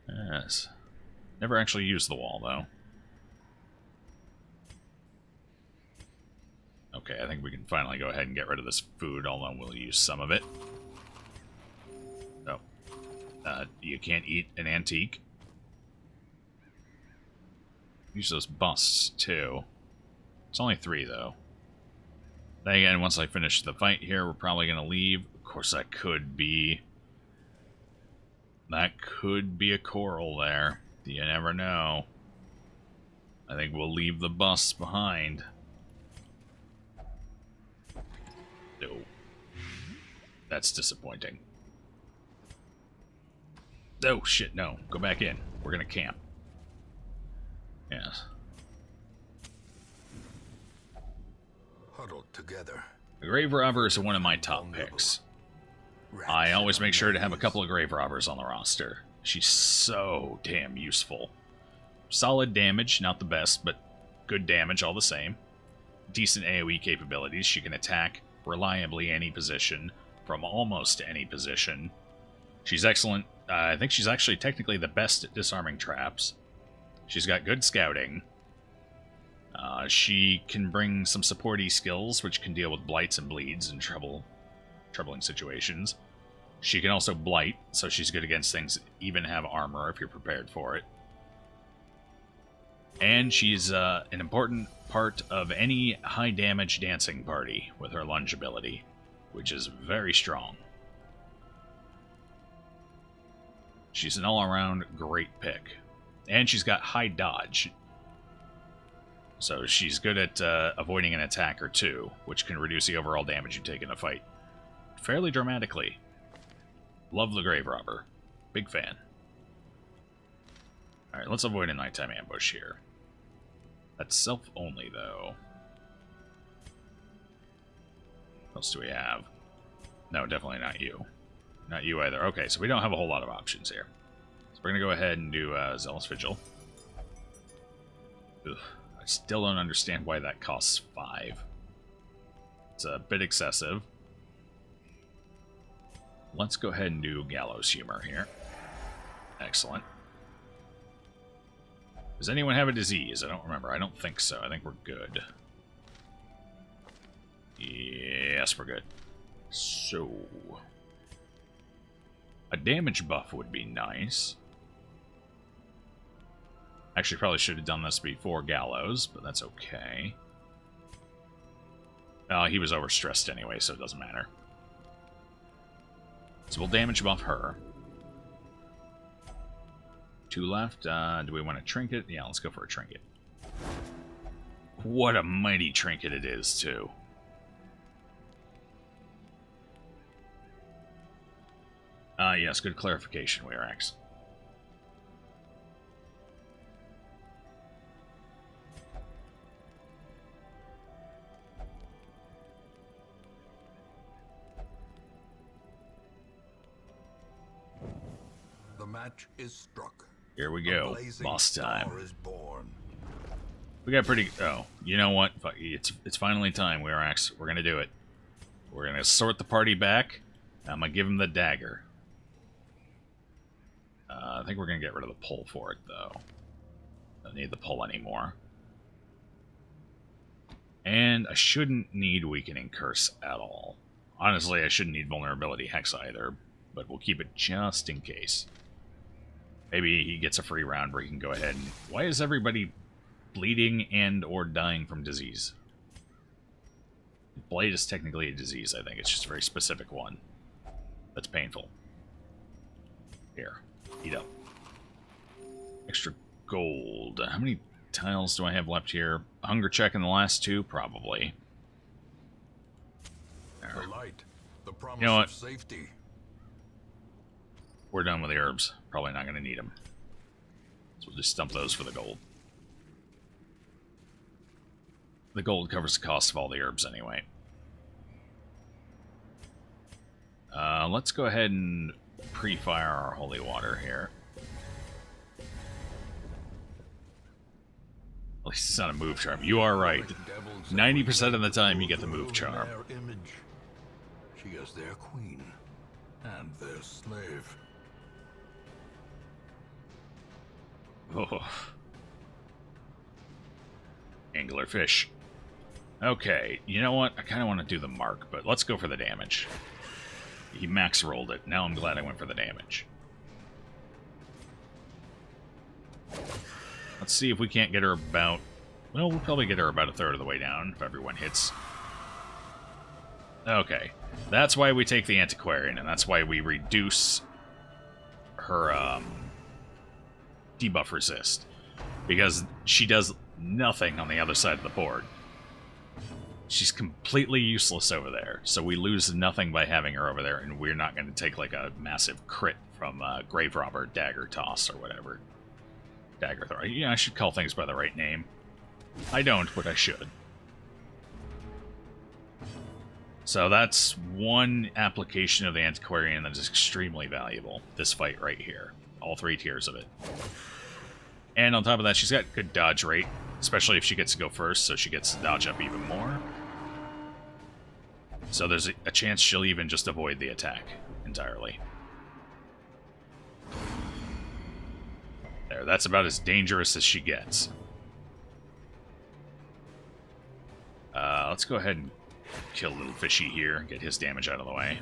Yes. Never actually used the wall, though. Okay, I think we can finally go ahead and get rid of this food, although we'll use some of it. Oh. You can't eat an antique. Use those busts, too. It's only 3, though. Then again, once I finish the fight here, we're probably going to leave. Of course, that could be... That could be a coral there. You never know. I think we'll leave the busts behind. No. That's disappointing. Oh, shit, no. Go back in. We're going to camp. Yes. Huddled together. The Grave Robber is one of my top picks. I always make sure to have a couple of Grave Robbers on the roster. She's so damn useful. Solid damage, not the best, but good damage all the same. Decent AoE capabilities. She can attack reliably any position, from almost any position. She's excellent. I think she's actually technically the best at disarming traps. She's got good scouting. She can bring some supporty skills, which can deal with blights and bleeds in troubling situations. She can also blight, so she's good against things that even have armor if you're prepared for it. And she's an important part of any high damage dancing party with her lunge ability, which is very strong. She's an all-around great pick. And she's got high dodge. So she's good at avoiding an attack or two, which can reduce the overall damage you take in a fight fairly dramatically. Love the Grave Robber. Big fan. Alright, let's avoid a nighttime ambush here. That's self-only, though. What else do we have? No, definitely not you. Not you either. Okay, so we don't have a whole lot of options here. So we're going to go ahead and do Zealous Vigil. Ugh, I still don't understand why that costs 5. It's a bit excessive. Let's go ahead and do Gallows Humor here. Excellent. Does anyone have a disease? I don't remember. I don't think so. I think we're good. Yes, we're good. So... a damage buff would be nice. Actually, probably should have done this before Gallows, but that's okay. He was overstressed anyway, so it doesn't matter. So we'll damage buff her. 2 left. Do we want a trinket? Yeah, let's go for a trinket. What a mighty trinket it is, too. Yes, good clarification, Weirax. The match is struck. Here we A go. blazing Boss time. star is born. We got pretty... Oh, you know what? Fuck, it's finally time, Weirax. We're gonna do it. We're gonna sort the party back. I'm gonna give him the dagger. I think we're gonna get rid of the pull for it, though. Don't need the pull anymore. And I shouldn't need Weakening Curse at all. Honestly, I shouldn't need Vulnerability Hex either, but we'll keep it just in case. Maybe he gets a free round where he can go ahead and... Why is everybody bleeding and or dying from disease? Blight is technically a disease, I think. It's just a very specific one. That's painful. Here. Eat up. Extra gold. How many tiles do I have left here? Hunger check in the last 2? Probably. There. The light, the promise You know what? of safety. We're done with the herbs. Probably not going to need them. So we'll just stump those for the gold. The gold covers the cost of all the herbs anyway. Let's go ahead and pre-fire our holy water here. At least it's not a move charm. You are right. 90% of the time you get the move charm. Their image. She is their queen and their slave. Oh. Anglerfish. Okay, you know what? I kind of want to do the mark, but let's go for the damage. He max rolled it. Now I'm glad I went for the damage. Let's see if we can't get her about... Well, we'll probably get her about a third of the way down if everyone hits. Okay. That's why we take the Antiquarian, and that's why we reduce her debuff resist. Because she does nothing on the other side of the board. She's completely useless over there, so we lose nothing by having her over there, and we're not going to take like a massive crit from Grave Robber Dagger Toss or whatever. Dagger Throw. Yeah, I should call things by the right name. I don't, but I should. So that's one application of the Antiquarian that is extremely valuable. This fight right here. All 3 tiers of it. And on top of that, she's got good dodge rate, especially if she gets to go first, so she gets to dodge up even more. So there's a chance she'll even just avoid the attack entirely. There, that's about as dangerous as she gets. Let's go ahead and kill Little Fishy here and get his damage out of the way.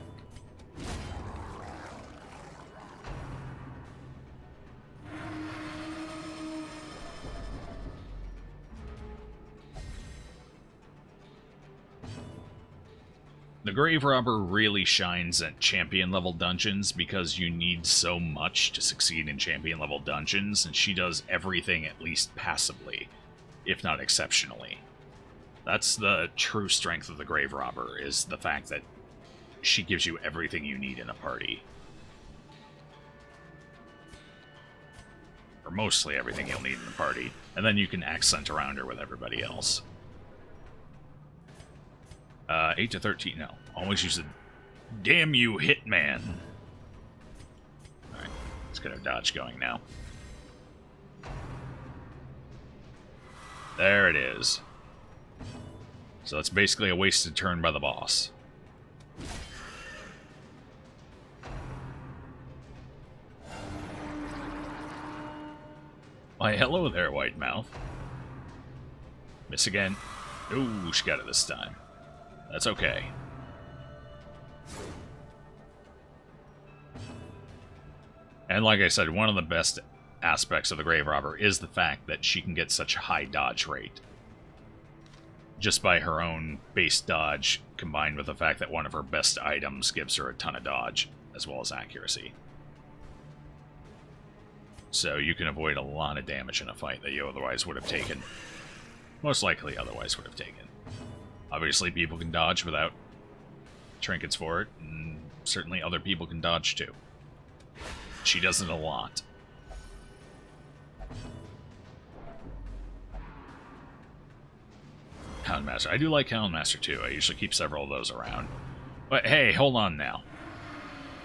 The Grave Robber really shines at champion-level dungeons because you need so much to succeed in champion-level dungeons, and she does everything at least passably, if not exceptionally. That's the true strength of the Grave Robber, is the fact that she gives you everything you need in a party. Or mostly everything you'll need in a party, and then you can accent around her with everybody else. 8 to 13, no. Always use the damn you, Hitman. Alright, let's get our dodge going now. There it is. So that's basically a wasted turn by the boss. Why, hello there, White Mouth. Miss again. Ooh, she got it this time. That's okay. And like I said, one of the best aspects of the Grave Robber is the fact that she can get such a high dodge rate. Just by her own base dodge, combined with the fact that one of her best items gives her a ton of dodge, as well as accuracy. So you can avoid a lot of damage in a fight that you otherwise would have taken. Most likely otherwise would have taken. Obviously, people can dodge without trinkets for it, and certainly other people can dodge too. She does it a lot. Houndmaster. I do like Houndmaster too. I usually keep several of those around. But hey, hold on now.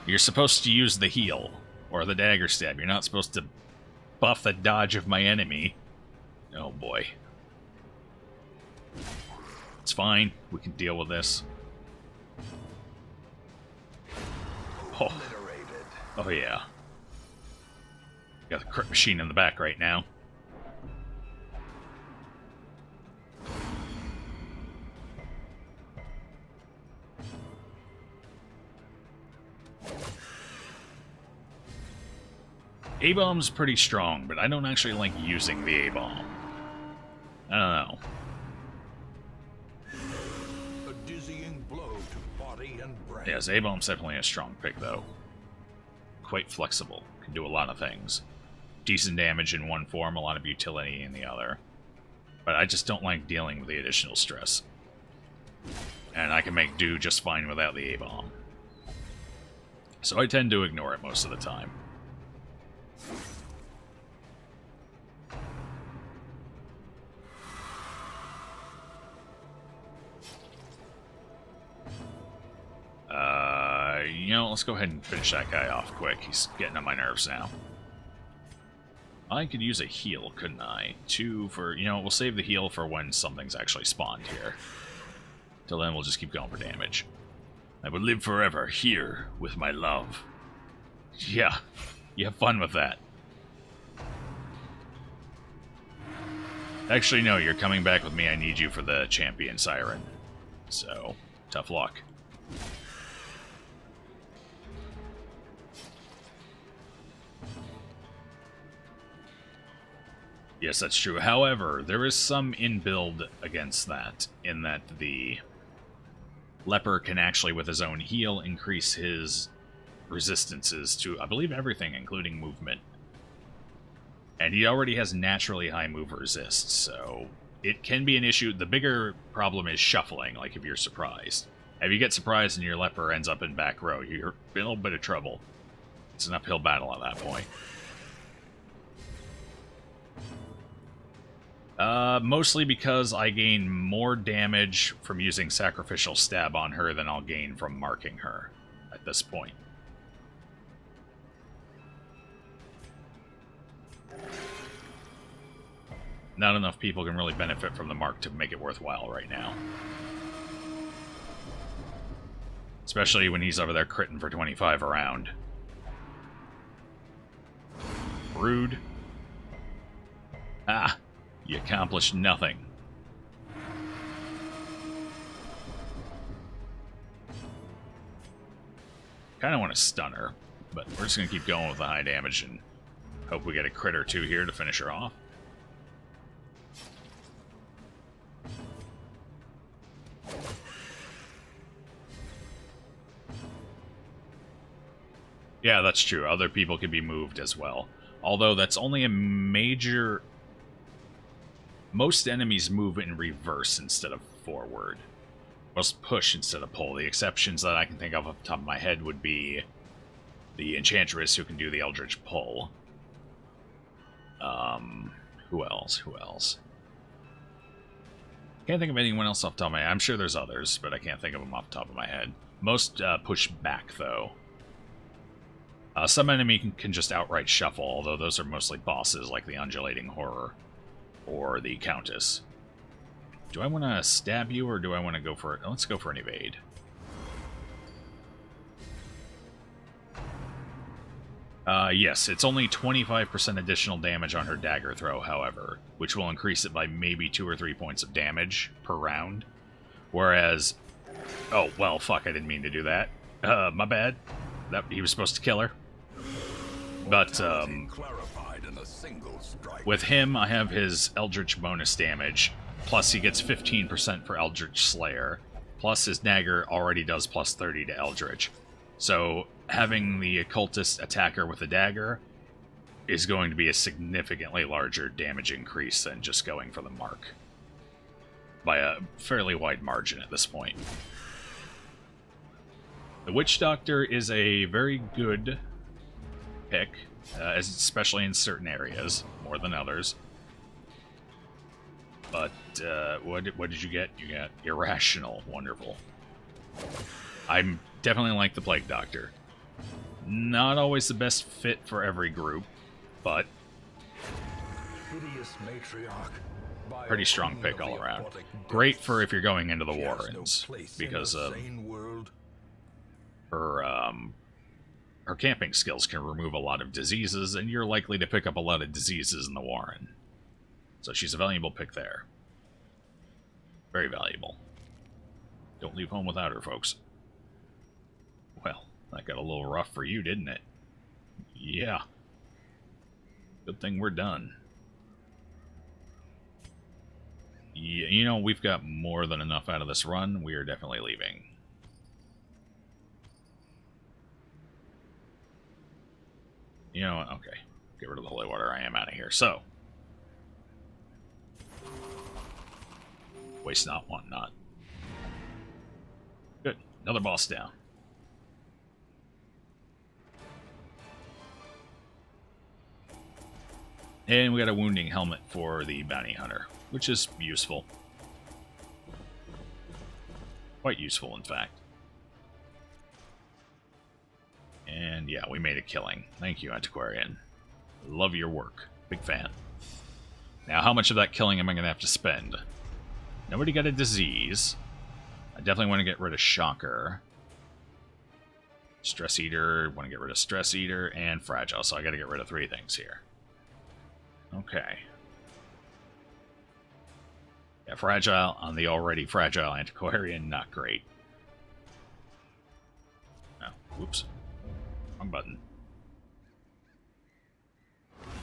You're supposed to use the heal, or the dagger stab. You're not supposed to buff the dodge of my enemy. Oh boy. It's fine. We can deal with this. Oh, oh yeah. Got the crit machine in the back right now. A-bomb's pretty strong, but I don't actually like using the A-bomb. I don't know. A dizzying blow to body and brain. Yes, A-bomb's definitely a strong pick, though. Quite flexible. Can do a lot of things. Decent damage in one form, a lot of utility in the other. But I just don't like dealing with the additional stress. And I can make do just fine without the A-bomb. So I tend to ignore it most of the time. You know, let's go ahead and finish that guy off quick. He's getting on my nerves now. I could use a heal, couldn't I? 2 for... You know, we'll save the heal for when something's actually spawned here. Till then, we'll just keep going for damage. I would live forever here with my love. Yeah, you have fun with that. Actually, no, you're coming back with me. I need you for the champion siren. So, tough luck. Yes, that's true. However, there is some in-build against that, in that the leper can actually, with his own heal, increase his resistances to, I believe, everything, including movement. And he already has naturally high move resist, so it can be an issue. The bigger problem is shuffling, like if you're surprised. If you get surprised and your leper ends up in back row, you're in a little bit of trouble. It's an uphill battle at that point. Mostly because I gain more damage from using Sacrificial Stab on her than I'll gain from marking her at this point. Not enough people can really benefit from the mark to make it worthwhile right now. Especially when he's over there critting for 25 around. Rude. Ah! You accomplished nothing. Kind of want to stun her, but we're just going to keep going with the high damage and hope we get a crit or 2 here to finish her off. Yeah, that's true. Other people can be moved as well. Although that's only a major... Most enemies move in reverse instead of forward. Most push instead of pull. The exceptions that I can think of off the top of my head would be the Enchantress, who can do the Eldritch Pull. Who else? Who else? Can't think of anyone else off the top of my head. I'm sure there's others, but I can't think of them off the top of my head. Most push back, though. Some enemy can just outright shuffle, although those are mostly bosses, like the Undulating Horror. Or the Countess. Do I want to stab you, or do I want to go for it? Let's go for an evade. Yes, it's only 25% additional damage on her dagger throw, however, which will increase it by maybe 2 or 3 points of damage per round. Whereas... Oh, well, fuck, I didn't mean to do that. My bad. He was supposed to kill her. But, with him, I have his Eldritch bonus damage, plus he gets 15% for Eldritch Slayer, plus his dagger already does plus 30 to Eldritch. So, having the Occultist attack her with a dagger is going to be a significantly larger damage increase than just going for the mark. By a fairly wide margin at this point. The Witch Doctor is a very good pick, especially in certain areas, more than others. But, what did you get? You got Irrational. Wonderful. I'm definitely like the Plague Doctor. Not always the best fit for every group, but pretty strong pick all around. Great for if you're going into the Warrens, because her camping skills can remove a lot of diseases, and you're likely to pick up a lot of diseases in the Warren. So she's a valuable pick there. Very valuable. Don't leave home without her, folks. Well, that got a little rough for you, didn't it? Yeah. Good thing we're done. Yeah, you know, we've got more than enough out of this run. We are definitely leaving. You know what? Okay. Get rid of the holy water. I am out of here. So. Waste not, want not. Good. Another boss down. And we got a wounding helmet for the bounty hunter, which is useful. Quite useful, in fact. And yeah, we made a killing. Thank you, Antiquarian. Love your work. Big fan. Now, how much of that killing am I going to have to spend? Nobody got a disease. I definitely want to get rid of Shocker. Stress Eater, want to get rid of Stress Eater, and Fragile, so I got to get rid of 3 things here. Okay. Yeah, Fragile on the already fragile Antiquarian, not great. Oh, whoops. Wrong button.